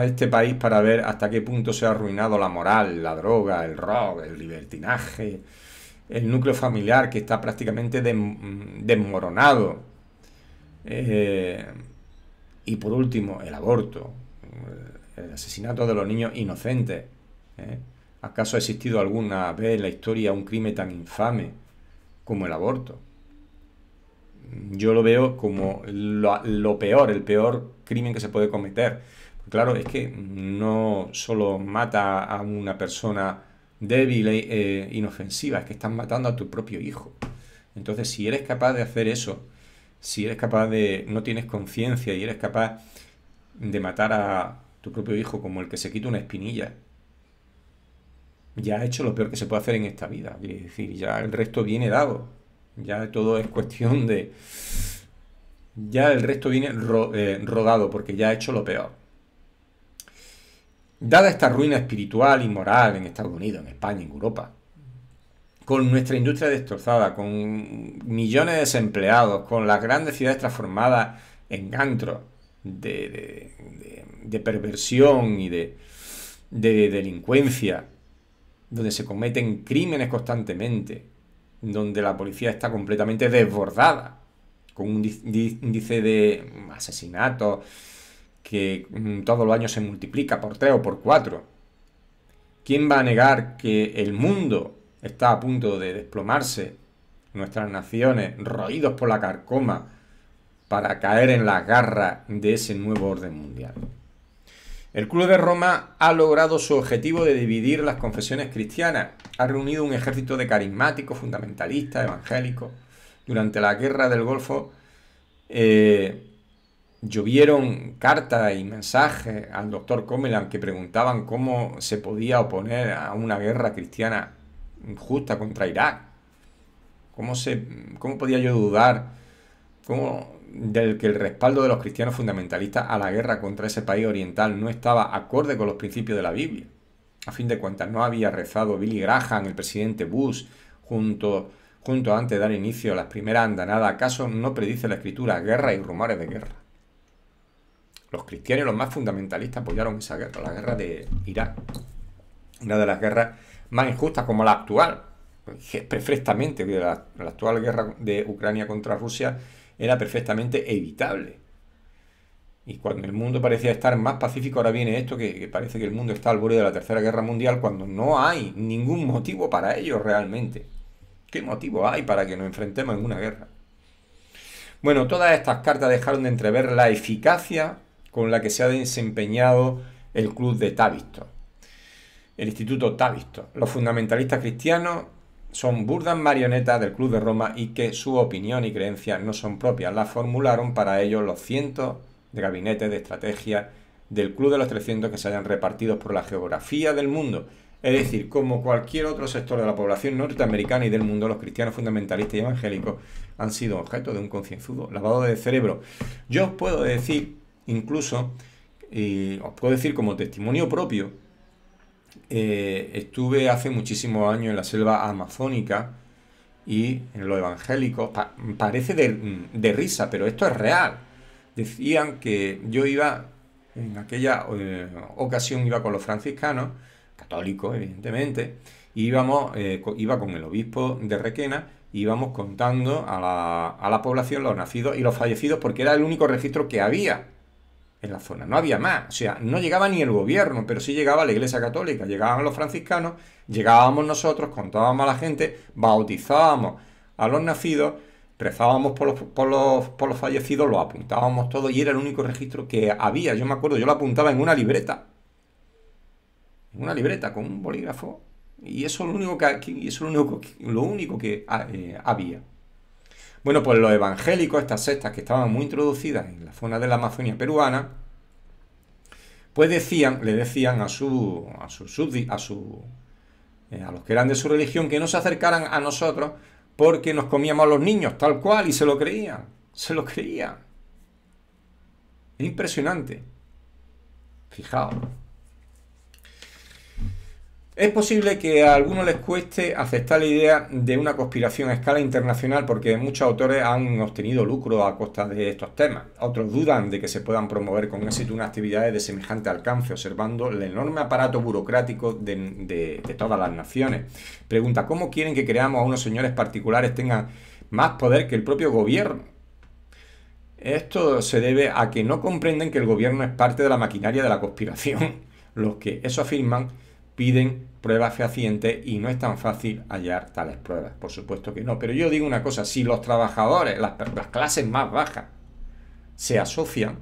este país para ver hasta qué punto se ha arruinado la moral, la droga, el rock, el libertinaje, el núcleo familiar que está prácticamente desmoronado. Y por último, el aborto, el asesinato de los niños inocentes. ¿Acaso ha existido alguna vez en la historia un crimen tan infame como el aborto? Yo lo veo como lo peor, el peor crimen que se puede cometer. Claro, es que no solo mata a una persona débil e inofensiva, es que estás matando a tu propio hijo. Entonces, si eres capaz de hacer eso, si eres capaz de, no tienes conciencia y eres capaz de matar a tu propio hijo como el que se quita una espinilla, ya has hecho lo peor que se puede hacer en esta vida. Es decir, ya el resto viene dado. Ya todo es cuestión de... Ya el resto viene rodado porque ya ha hecho lo peor. Dada esta ruina espiritual y moral en Estados Unidos, en España, en Europa, con nuestra industria destrozada, con millones de desempleados, con las grandes ciudades transformadas en antros de perversión y de delincuencia, donde se cometen crímenes constantemente, donde la policía está completamente desbordada, con un índice de asesinatos que todos los años se multiplica por 3 o por 4. ¿Quién va a negar que el mundo está a punto de desplomarse? Nuestras naciones, roídos por la carcoma, para caer en las garras de ese nuevo orden mundial. El Club de Roma ha logrado su objetivo de dividir las confesiones cristianas. Ha reunido un ejército de carismáticos, fundamentalistas, evangélicos. Durante la Guerra del Golfo llovieron cartas y mensajes al doctor Coleman que preguntaban cómo se podía oponer a una guerra cristiana justa contra Irak. ¿Cómo podía yo dudar del que el respaldo de los cristianos fundamentalistas a la guerra contra ese país oriental no estaba acorde con los principios de la Biblia? A fin de cuentas, ¿no había rezado Billy Graham, el presidente Bush, junto antes de dar inicio a las primeras andanadas? ¿Acaso no predice la Escritura guerra y rumores de guerra? Los cristianos y los más fundamentalistas apoyaron esa guerra, la guerra de Irak. Una de las guerras más injustas como la actual. Perfectamente, la actual guerra de Ucrania contra Rusia era perfectamente evitable. Y cuando el mundo parecía estar más pacífico, ahora viene esto que parece que el mundo está al borde de la Tercera Guerra Mundial cuando no hay ningún motivo para ello realmente. ¿Qué motivo hay para que nos enfrentemos en una guerra? Bueno, todas estas cartas dejaron de entrever la eficacia con la que se ha desempeñado el Club de Tavistock, el Instituto Tavistock. Los fundamentalistas cristianos son burdas marionetas del Club de Roma y que su opinión y creencias no son propias. Las formularon para ellos los cientos de gabinetes de estrategia del Club de los 300 que se hayan repartidos por la geografía del mundo. Es decir, como cualquier otro sector de la población norteamericana y del mundo, los cristianos fundamentalistas y evangélicos han sido objeto de un concienzudo lavado de cerebro. Yo os puedo decir, incluso, os puedo decir como testimonio propio, estuve hace muchísimos años en la selva amazónica y en los evangélicos, parece de risa, pero esto es real. Decían que yo iba, en aquella ocasión iba con los franciscanos, católicos evidentemente, y iba con el obispo de Requena, y íbamos contando a la población los nacidos y los fallecidos porque era el único registro que había en la zona, no había más, o sea, no llegaba ni el gobierno, pero sí llegaba la Iglesia Católica, llegaban los franciscanos, llegábamos nosotros, contábamos a la gente, bautizábamos a los nacidos, rezábamos por los fallecidos, los apuntábamos todos y era el único registro que había. Yo me acuerdo, yo lo apuntaba en una libreta con un bolígrafo y eso es lo único que había. Bueno, pues los evangélicos, estas sectas que estaban muy introducidas en la zona de la Amazonia peruana, pues le decían a los que eran de su religión que no se acercaran a nosotros porque nos comíamos a los niños, tal cual, y se lo creían. Es impresionante. Fijaos. Es posible que a algunos les cueste aceptar la idea de una conspiración a escala internacional porque muchos autores han obtenido lucro a costa de estos temas. Otros dudan de que se puedan promover con éxito unas actividades de semejante alcance, observando el enorme aparato burocrático de todas las naciones. Pregunta, ¿cómo quieren que creamos a unos señores particulares tengan más poder que el propio gobierno? Esto se debe a que no comprenden que el gobierno es parte de la maquinaria de la conspiración. Los que eso afirman piden pruebas fehacientes y no es tan fácil hallar tales pruebas. Por supuesto que no. Pero yo digo una cosa, si los trabajadores, las clases más bajas, se asocian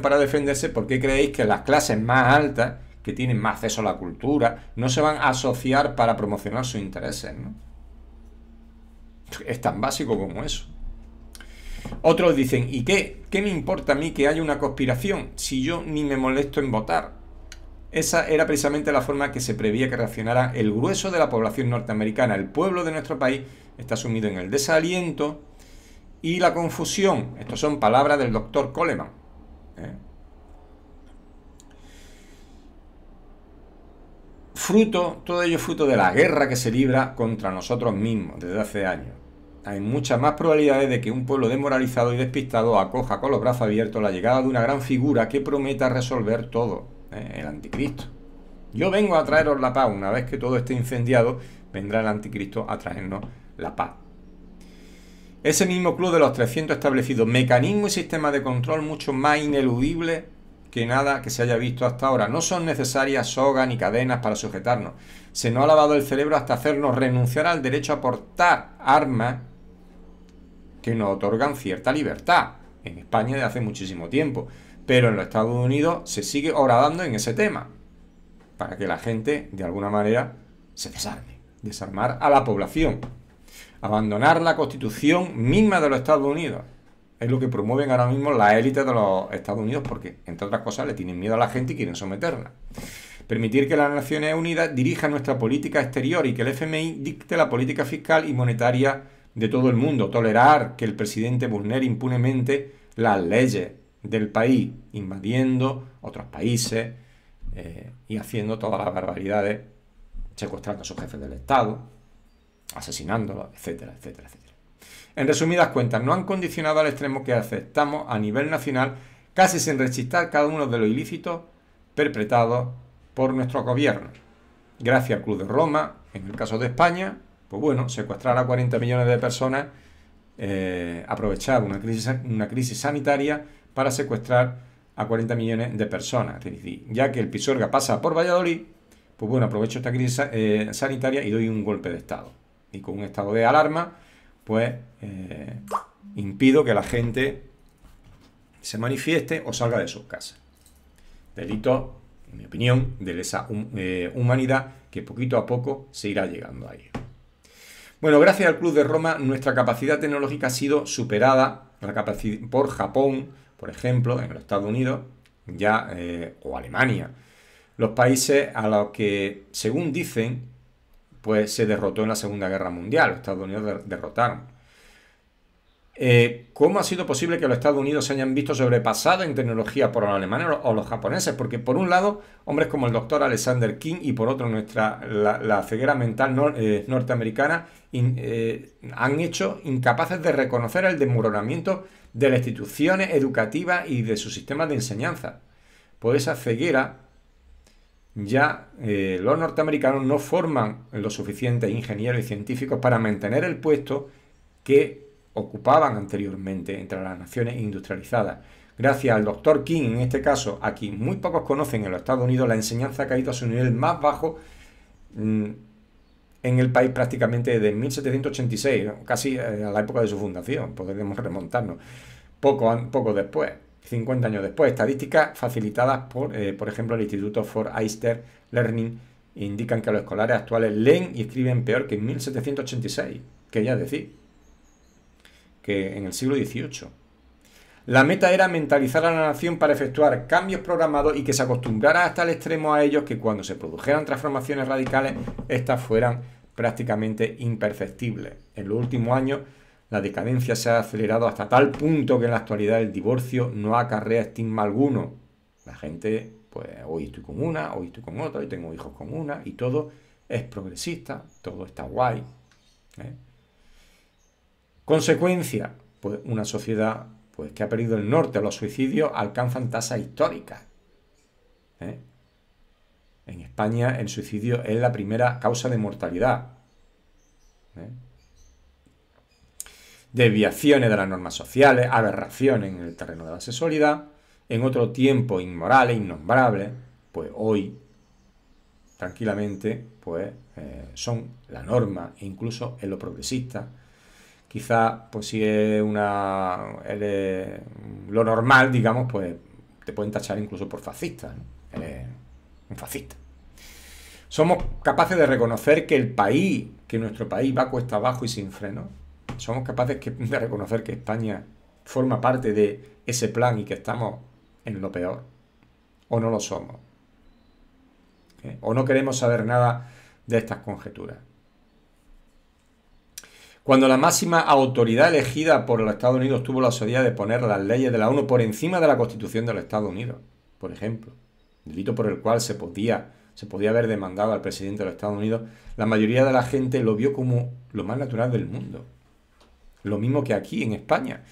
para defenderse, ¿por qué creéis que las clases más altas, que tienen más acceso a la cultura, no se van a asociar para promocionar sus intereses, ¿no? Es tan básico como eso. Otros dicen, ¿y qué me importa a mí que haya una conspiración si yo ni me molesto en votar? Esa era precisamente la forma que se prevía que reaccionara el grueso de la población norteamericana. El pueblo de nuestro país está sumido en el desaliento y la confusión. Estas son palabras del doctor Coleman. Todo ello fruto de la guerra que se libra contra nosotros mismos desde hace años. Hay muchas más probabilidades de que un pueblo desmoralizado y despistado acoja con los brazos abiertos la llegada de una gran figura que prometa resolver todo. El anticristo. Yo vengo a traeros la paz. Una vez que todo esté incendiado, vendrá el anticristo a traernos la paz. Ese mismo club de los 300 ha establecido mecanismos y sistemas de control mucho más ineludibles que nada que se haya visto hasta ahora. No son necesarias sogas ni cadenas para sujetarnos. Se nos ha lavado el cerebro hasta hacernos renunciar al derecho a portar armas que nos otorgan cierta libertad. En España de hace muchísimo tiempo. Pero en los Estados Unidos se sigue horadando en ese tema. Para que la gente, de alguna manera, se desarme. Desarmar a la población. Abandonar la constitución misma de los Estados Unidos. Es lo que promueven ahora mismo las élites de los Estados Unidos porque, entre otras cosas, le tienen miedo a la gente y quieren someterla. Permitir que las Naciones Unidas dirijan nuestra política exterior y que el FMI dicte la política fiscal y monetaria de todo el mundo. Tolerar que el presidente vulnere impunemente las leyes del país, invadiendo otros países y haciendo todas las barbaridades, secuestrando a sus jefes del Estado, asesinándolos, etcétera, etcétera, etcétera. En resumidas cuentas, nos han condicionado al extremo que aceptamos a nivel nacional, casi sin rechistar cada uno de los ilícitos perpetrados por nuestros gobiernos. Gracias al Club de Roma, en el caso de España, pues bueno, secuestrar a 40 millones de personas, aprovechar una crisis sanitaria para secuestrar a 40 millones de personas. Es decir, ya que el Pisuerga pasa por Valladolid, pues bueno, aprovecho esta crisis sanitaria y doy un golpe de Estado. Y con un estado de alarma, pues impido que la gente se manifieste o salga de sus casas. Delito, en mi opinión, de lesa humanidad que poquito a poco se irá llegando a ello. Bueno, gracias al Club de Roma, nuestra capacidad tecnológica ha sido superada por Japón, por ejemplo, en los Estados Unidos, ya o Alemania. Los países a los que, según dicen, pues se derrotó en la Segunda Guerra Mundial. Los Estados Unidos derrotaron. ¿Cómo ha sido posible que los Estados Unidos se hayan visto sobrepasados en tecnología por los alemanes o los japoneses? Porque por un lado, hombres como el doctor Alexander King y por otro la ceguera mental norteamericana han hecho incapaces de reconocer el desmoronamiento de las instituciones educativas y de sus sistemas de enseñanza. Por esa ceguera, ya los norteamericanos no forman los suficientes ingenieros y científicos para mantener el puesto que ocupaban anteriormente entre las naciones industrializadas. Gracias al Dr. King, en este caso, a quien muy pocos conocen en los Estados Unidos, la enseñanza ha caído a su nivel más bajo en el país prácticamente desde 1786, casi a la época de su fundación, podemos remontarnos. Poco después, 50 años después, estadísticas facilitadas por ejemplo, el Instituto for Eastern Learning indican que los escolares actuales leen y escriben peor que en 1786, que ya decir, que en el siglo XVIII. La meta era mentalizar a la nación para efectuar cambios programados y que se acostumbrara hasta el extremo a ellos que cuando se produjeran transformaciones radicales, estas fueran prácticamente imperceptibles. En los últimos años, la decadencia se ha acelerado hasta tal punto que en la actualidad el divorcio no acarrea estigma alguno. La gente, pues hoy estoy con una, hoy estoy con otra, hoy tengo hijos con una, y todo es progresista, todo está guay. Consecuencia, pues una sociedad pues, que ha perdido el norte. Los suicidios alcanzan tasas históricas. En España el suicidio es la primera causa de mortalidad. Desviaciones de las normas sociales, aberraciones en el terreno de la sexualidad, en otro tiempo inmorales, innombrables, pues hoy, tranquilamente, pues son la norma, e incluso en lo progresista. Quizá, pues si es lo normal, digamos, pues te pueden tachar incluso por fascista, ¿no? Eres un fascista. Somos capaces de reconocer que nuestro país va cuesta abajo y sin freno. Somos capaces de reconocer que España forma parte de ese plan y que estamos en lo peor. ¿O no lo somos? ¿O no queremos saber nada de estas conjeturas? Cuando la máxima autoridad elegida por los Estados Unidos tuvo la osadía de poner las leyes de la ONU por encima de la Constitución de los Estados Unidos, por ejemplo, delito por el cual se podía haber demandado al presidente de los Estados Unidos, la mayoría de la gente lo vio como lo más natural del mundo. Lo mismo que aquí en España.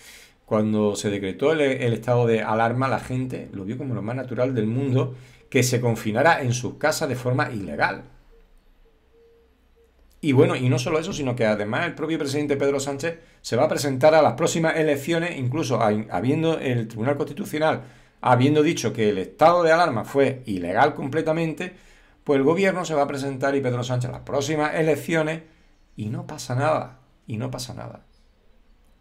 Cuando se decretó el estado de alarma, la gente lo vio como lo más natural del mundo que se confinara en sus casas de forma ilegal. Y bueno, y no solo eso, sino que además el propio presidente Pedro Sánchez se va a presentar a las próximas elecciones, incluso habiendo el Tribunal Constitucional habiendo dicho que el estado de alarma fue ilegal completamente, pues el gobierno se va a presentar y Pedro Sánchez a las próximas elecciones y no pasa nada, y no pasa nada.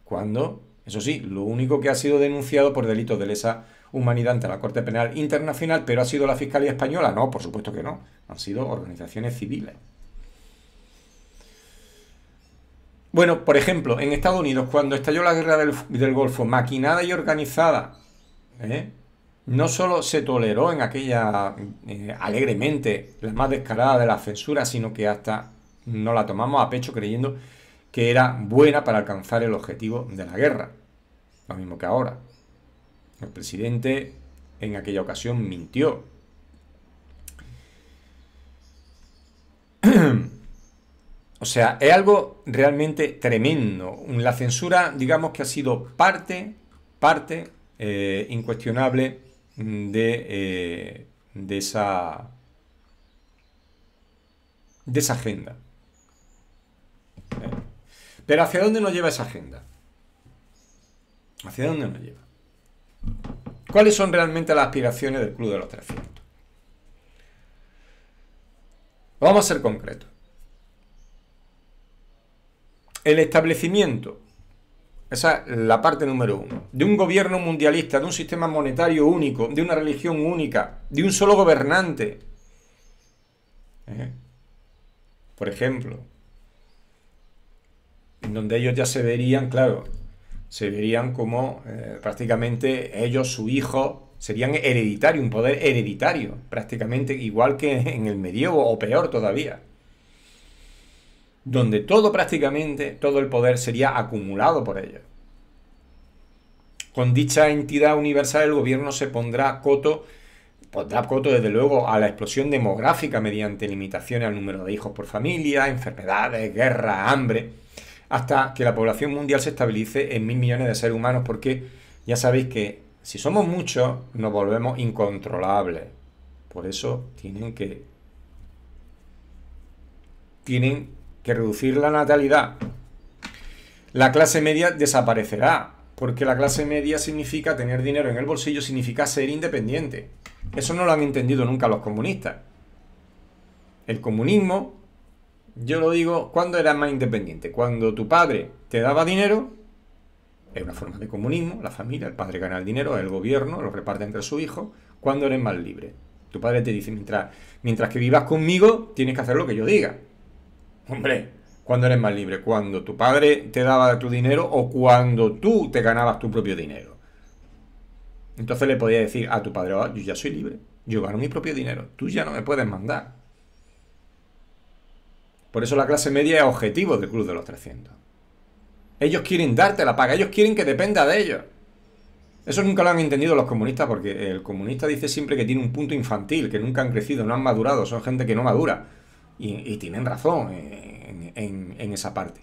Cuando, eso sí, lo único que ha sido denunciado por delitos de lesa humanidad ante la Corte Penal Internacional, pero ha sido la Fiscalía Española. No, por supuesto que no, han sido organizaciones civiles. Bueno, por ejemplo, en Estados Unidos, cuando estalló la guerra del Golfo, maquinada y organizada, no solo se toleró en aquella alegremente la más descarada de las censuras, sino que hasta nos la tomamos a pecho creyendo que era buena para alcanzar el objetivo de la guerra. Lo mismo que ahora. El presidente en aquella ocasión mintió. O sea, es algo realmente tremendo. La censura, digamos que ha sido parte incuestionable de esa agenda. Pero ¿hacia dónde nos lleva esa agenda? ¿Hacia dónde nos lleva? ¿Cuáles son realmente las aspiraciones del Club de los 300? Vamos a ser concretos. El establecimiento, esa es la parte número 1, de un gobierno mundialista, de un sistema monetario único, de una religión única, de un solo gobernante. Por ejemplo, en donde ellos ya se verían, claro, se verían como prácticamente ellos, su hijo, serían hereditario, un poder hereditario, prácticamente igual que en el medievo o peor todavía. Donde prácticamente todo el poder sería acumulado por ellos. Con dicha entidad universal el gobierno se pondrá coto desde luego a la explosión demográfica mediante limitaciones al número de hijos por familia, enfermedades, guerra, hambre, hasta que la población mundial se estabilice en 1.000 millones de seres humanos, porque ya sabéis que si somos muchos nos volvemos incontrolables. Por eso tienen que reducir la natalidad. La clase media desaparecerá, porque la clase media significa tener dinero en el bolsillo, significa ser independiente. Eso no lo han entendido nunca los comunistas. El comunismo, yo lo digo, ¿cuándo eras más independiente? Cuando tu padre te daba dinero, es una forma de comunismo, la familia, el padre gana el dinero, el gobierno lo reparte entre sus hijos. ¿Cuándo eres más libre? Tu padre te dice, mientras que vivas conmigo, tienes que hacer lo que yo diga. Hombre, ¿cuándo eres más libre? ¿Cuando tu padre te daba tu dinero o cuando tú te ganabas tu propio dinero? Entonces le podías decir a tu padre, oh, yo ya soy libre, yo gano mi propio dinero, tú ya no me puedes mandar. Por eso la clase media es objetivo del Club de los 300. Ellos quieren darte la paga, ellos quieren que dependa de ellos. Eso nunca lo han entendido los comunistas, porque el comunista dice siempre que tiene un punto infantil, que nunca han crecido, no han madurado, son gente que no madura. Y tienen razón en esa parte.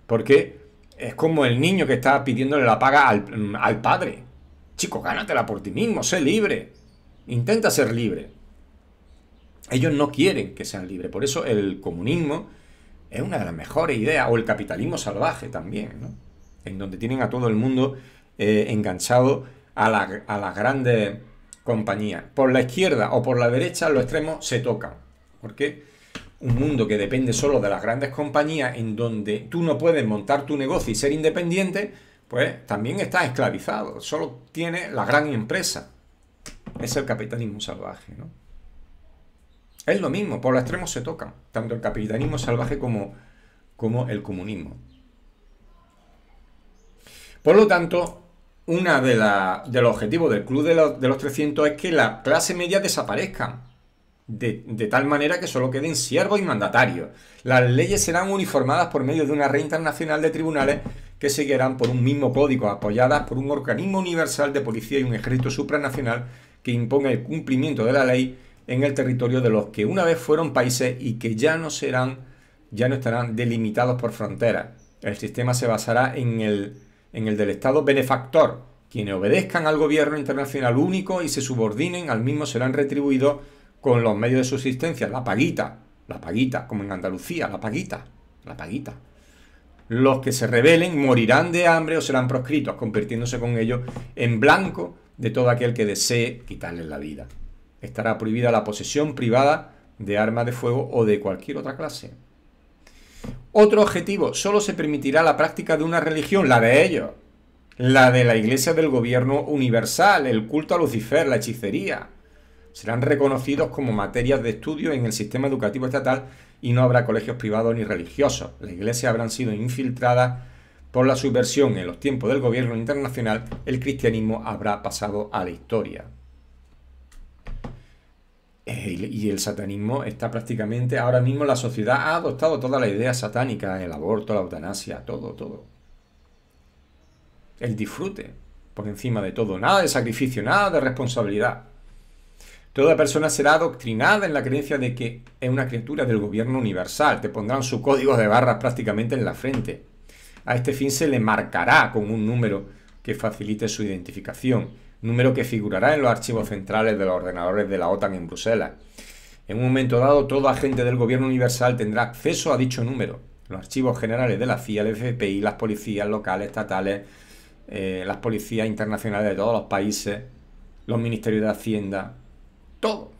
Porque es como el niño que está pidiéndole la paga al padre. Chico, gánatela por ti mismo, sé libre. Intenta ser libre. Ellos no quieren que sean libres. Por eso el comunismo es una de las mejores ideas. O el capitalismo salvaje también, ¿no? En donde tienen a todo el mundo enganchado a las grandes compañías. Por la izquierda o por la derecha los extremos se tocan. ¿Por qué? Un mundo que depende solo de las grandes compañías, en donde tú no puedes montar tu negocio y ser independiente, pues también estás esclavizado. Solo tiene la gran empresa. Es el capitalismo salvaje, ¿no? Es lo mismo, por los extremos se tocan, tanto el capitalismo salvaje como el comunismo. Por lo tanto, uno de los objetivos del Club de los 300 es que la clase media desaparezca. De tal manera que solo queden siervos y mandatarios. Las leyes serán uniformadas por medio de una red internacional de tribunales que seguirán por un mismo código, apoyadas por un organismo universal de policía y un ejército supranacional que imponga el cumplimiento de la ley en el territorio de los que una vez fueron países y que ya no estarán delimitados por fronteras. El sistema se basará en el del Estado benefactor. Quienes obedezcan al gobierno internacional único y se subordinen al mismo serán retribuidos con los medios de subsistencia, la paguita, como en Andalucía, la paguita. Los que se rebelen morirán de hambre o serán proscritos, convirtiéndose con ellos en blanco de todo aquel que desee quitarles la vida. Estará prohibida la posesión privada de armas de fuego o de cualquier otra clase. Otro objetivo, solo se permitirá la práctica de una religión, la de ellos, la de la Iglesia del Gobierno Universal, el culto a Lucifer, la hechicería. Serán reconocidos como materias de estudio en el sistema educativo estatal y no habrá colegios privados ni religiosos. Las iglesias habrán sido infiltradas por la subversión en los tiempos del gobierno internacional. El cristianismo habrá pasado a la historia. Y el satanismo está prácticamente, ahora mismo la sociedad ha adoptado todas las ideas satánicas, el aborto, la eutanasia, todo. El disfrute, por encima de todo, nada de sacrificio, nada de responsabilidad. Toda persona será adoctrinada en la creencia de que es una criatura del gobierno universal. Te pondrán su código de barras prácticamente en la frente. A este fin se le marcará con un número que facilite su identificación, número que figurará en los archivos centrales de los ordenadores de la OTAN en Bruselas. En un momento dado, todo agente del gobierno universal tendrá acceso a dicho número. Los archivos generales de la CIA, el FBI, las policías locales, estatales, las policías internacionales de todos los países, los ministerios de Hacienda, todo.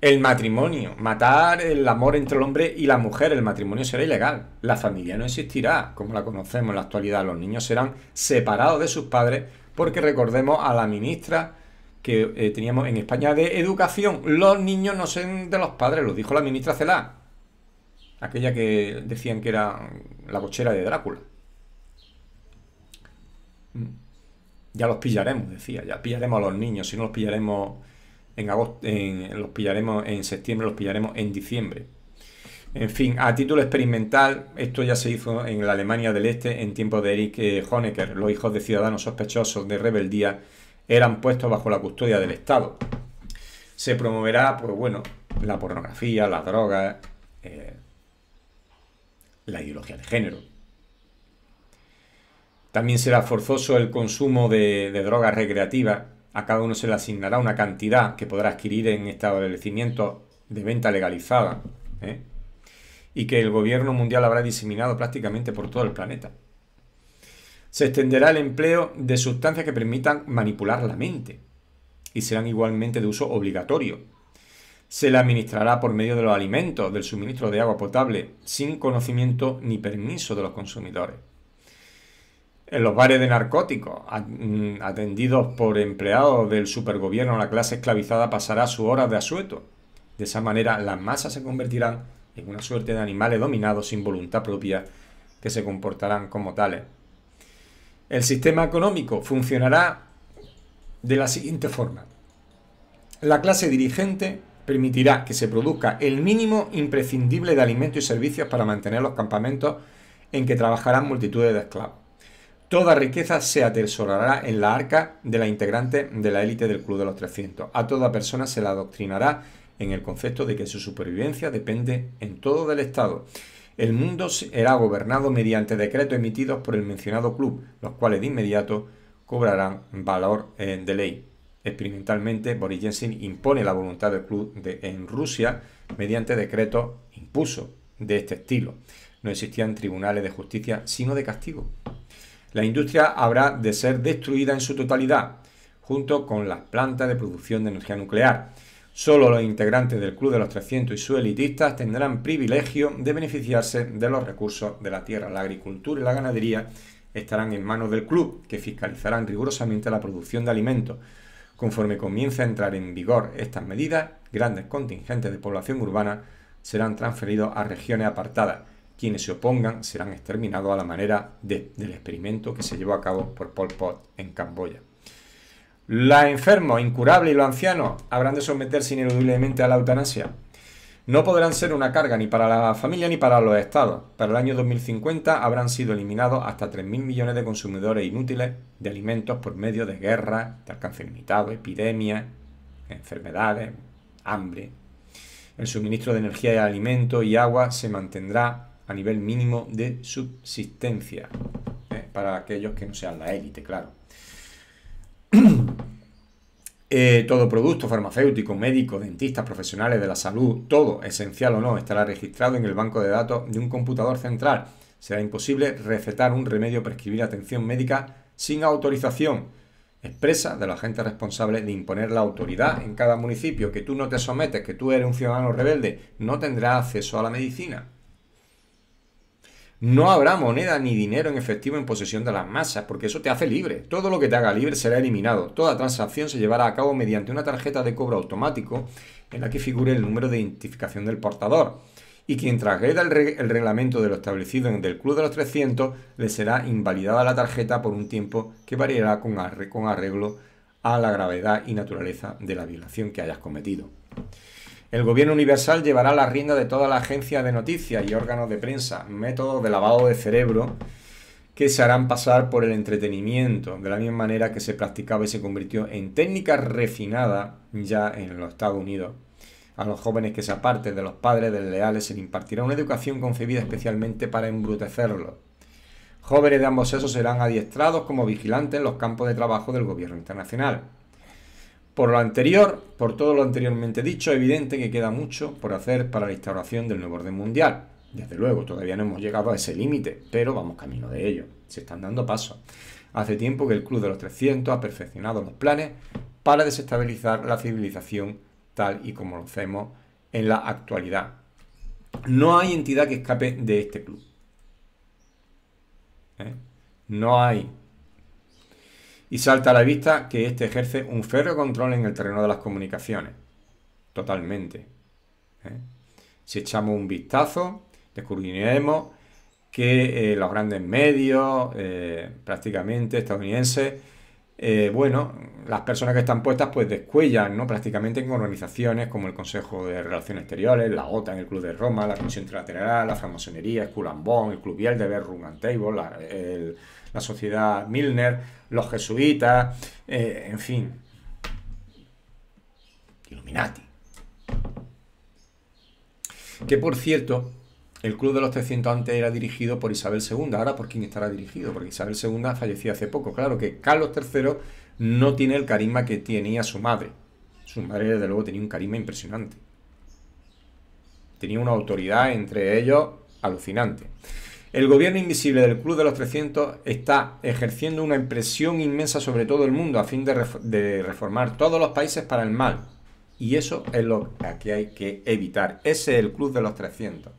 El matrimonio, matar el amor entre el hombre y la mujer, el matrimonio será ilegal. La familia no existirá, como la conocemos en la actualidad. Los niños serán separados de sus padres, porque recordemos a la ministra que teníamos en España de Educación. Los niños no son de los padres, lo dijo la ministra Celaá, aquella que decían que era la cochera de Drácula. Ya los pillaremos, decía, ya pillaremos a los niños, si no los pillaremos en agosto, los pillaremos en septiembre, los pillaremos en diciembre. En fin, a título experimental, esto ya se hizo en la Alemania del Este en tiempos de Erich Honecker. Los hijos de ciudadanos sospechosos de rebeldía eran puestos bajo la custodia del Estado. Se promoverá, pues bueno, la pornografía, las drogas, la ideología de género. También será forzoso el consumo de drogas recreativas. A cada uno se le asignará una cantidad que podrá adquirir en establecimientos de venta legalizada, y que el gobierno mundial habrá diseminado prácticamente por todo el planeta. Se extenderá el empleo de sustancias que permitan manipular la mente y serán igualmente de uso obligatorio. Se le administrará por medio de los alimentos, del suministro de agua potable, sin conocimiento ni permiso de los consumidores. En los bares de narcóticos, atendidos por empleados del supergobierno, la clase esclavizada pasará sus horas de asueto. De esa manera, las masas se convertirán en una suerte de animales dominados sin voluntad propia que se comportarán como tales. El sistema económico funcionará de la siguiente forma. La clase dirigente permitirá que se produzca el mínimo imprescindible de alimentos y servicios para mantener los campamentos en que trabajarán multitudes de esclavos. Toda riqueza se atesorará en la arca de la integrante de la élite del Club de los 300. A toda persona se la adoctrinará en el concepto de que su supervivencia depende en todo del Estado. El mundo será gobernado mediante decretos emitidos por el mencionado club, los cuales de inmediato cobrarán valor de ley. Experimentalmente, Boris Yeltsin impone la voluntad del club en Rusia mediante decretos impuso de este estilo. No existían tribunales de justicia, sino de castigo. La industria habrá de ser destruida en su totalidad, junto con las plantas de producción de energía nuclear. Solo los integrantes del Club de los 300 y sus elitistas tendrán privilegio de beneficiarse de los recursos de la tierra. La agricultura y la ganadería estarán en manos del club, que fiscalizarán rigurosamente la producción de alimentos. Conforme comience a entrar en vigor estas medidas, grandes contingentes de población urbana serán transferidos a regiones apartadas. Quienes se opongan serán exterminados a la manera del experimento que se llevó a cabo por Pol Pot en Camboya. Los enfermos, incurables y los ancianos habrán de someterse ineludiblemente a la eutanasia. No podrán ser una carga ni para la familia ni para los estados. Para el año 2050 habrán sido eliminados hasta 3.000 millones de consumidores inútiles de alimentos por medio de guerras, de alcance limitado, epidemias, enfermedades, hambre. El suministro de energía y alimentos y agua se mantendrá a nivel mínimo de subsistencia, para aquellos que no sean la élite, claro. Todo producto farmacéutico, médico, dentistas, profesionales de la salud, todo, esencial o no, estará registrado en el banco de datos de un computador central. Será imposible recetar un remedio o prescribir atención médica sin autorización. expresa de los agentes responsables de imponer la autoridad en cada municipio. Que tú no te sometes, que tú eres un ciudadano rebelde, no tendrás acceso a la medicina. No habrá moneda ni dinero en efectivo en posesión de las masas, porque eso te hace libre. Todo lo que te haga libre será eliminado. Toda transacción se llevará a cabo mediante una tarjeta de cobro automático en la que figure el número de identificación del portador. Y quien transgreda el reglamento de lo establecido en el Club de los 300 le será invalidada la tarjeta por un tiempo que variará con arreglo a la gravedad y naturaleza de la violación que hayas cometido. El gobierno universal llevará la rienda de toda la agencia de noticias y órganos de prensa, métodos de lavado de cerebro que se harán pasar por el entretenimiento, de la misma manera que se practicaba y se convirtió en técnica refinada ya en los Estados Unidos. A los jóvenes que se aparten de los padres desleales se les impartirá una educación concebida especialmente para embrutecerlos. Jóvenes de ambos sexos serán adiestrados como vigilantes en los campos de trabajo del gobierno internacional. Por todo lo anteriormente dicho, es evidente que queda mucho por hacer para la instauración del nuevo orden mundial. Desde luego, todavía no hemos llegado a ese límite, pero vamos camino de ello. Se están dando pasos. Hace tiempo que el Club de los 300 ha perfeccionado los planes para desestabilizar la civilización tal y como lo hacemos en la actualidad. No hay entidad que escape de este club. No hay. Y salta a la vista que este ejerce un férreo control en el terreno de las comunicaciones. Totalmente. Si echamos un vistazo, descubriremos que los grandes medios, prácticamente estadounidenses, las personas que están puestas pues descuellan, ¿no?, prácticamente en organizaciones como el Consejo de Relaciones Exteriores, la OTAN, el Club de Roma, la Comisión Trilateral, la francmasonería, Skull and Bones, el Club Bilderberg, Round and Table, la Sociedad Milner, los jesuitas, en fin, Illuminati. Que por cierto, el Club de los 300 antes era dirigido por Isabel II. Ahora, ¿por quién estará dirigido? Porque Isabel II falleció hace poco. Claro que Carlos III no tiene el carisma que tenía su madre. Su madre, desde luego, tenía un carisma impresionante. Tenía una autoridad entre ellos alucinante. El gobierno invisible del Club de los 300 está ejerciendo una impresión inmensa sobre todo el mundo a fin de reformar todos los países para el mal. Y eso es lo que hay que evitar. Ese es el Club de los 300.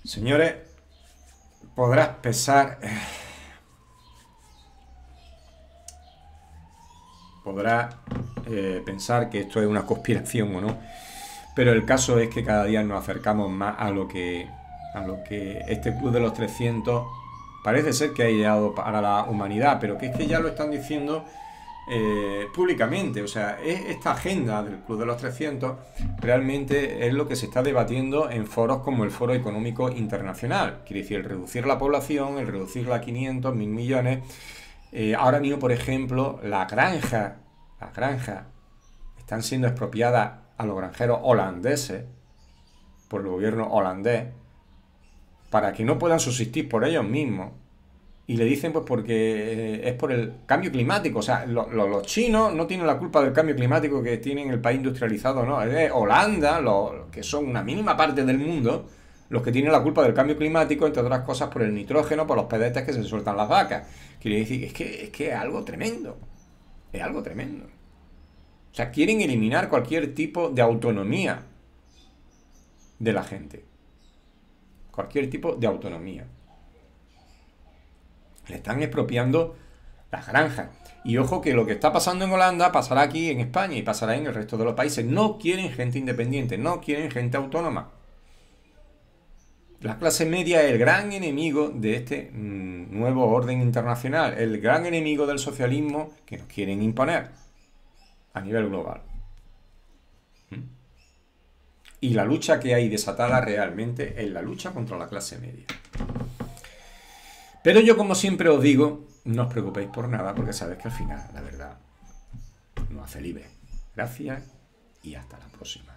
Señores, podrás pensar que esto es una conspiración o no, pero el caso es que cada día nos acercamos más a lo que este Club de los 300 parece ser que ha ideado para la humanidad, pero que es que ya lo están diciendo públicamente. O sea, esta agenda del Club de los 300 realmente es lo que se está debatiendo en foros como el Foro Económico Internacional. Quiere decir, el reducir la población, el reducirla a 500, 1000 millones. Ahora mismo, por ejemplo, las granjas están siendo expropiadas a los granjeros holandeses por el gobierno holandés para que no puedan subsistir por ellos mismos. Y le dicen pues porque es por el cambio climático. O sea, los chinos no tienen la culpa del cambio climático que tienen el país industrializado, no. Es Holanda, que son una mínima parte del mundo, los que tienen la culpa del cambio climático, entre otras cosas por el nitrógeno, por los pedetes que se sueltan las vacas. Quiere decir, es que es algo tremendo. Es algo tremendo. O sea, quieren eliminar cualquier tipo de autonomía de la gente. Cualquier tipo de autonomía. Le están expropiando las granjas. Y ojo que lo que está pasando en Holanda pasará aquí en España y pasará en el resto de los países. No quieren gente independiente, no quieren gente autónoma. La clase media es el gran enemigo de este nuevo orden internacional, el gran enemigo del socialismo que nos quieren imponer a nivel global. Y la lucha que hay desatada realmente es la lucha contra la clase media. Pero yo, como siempre os digo, no os preocupéis por nada, porque sabéis que al final la verdad nos hace libre. Gracias y hasta la próxima.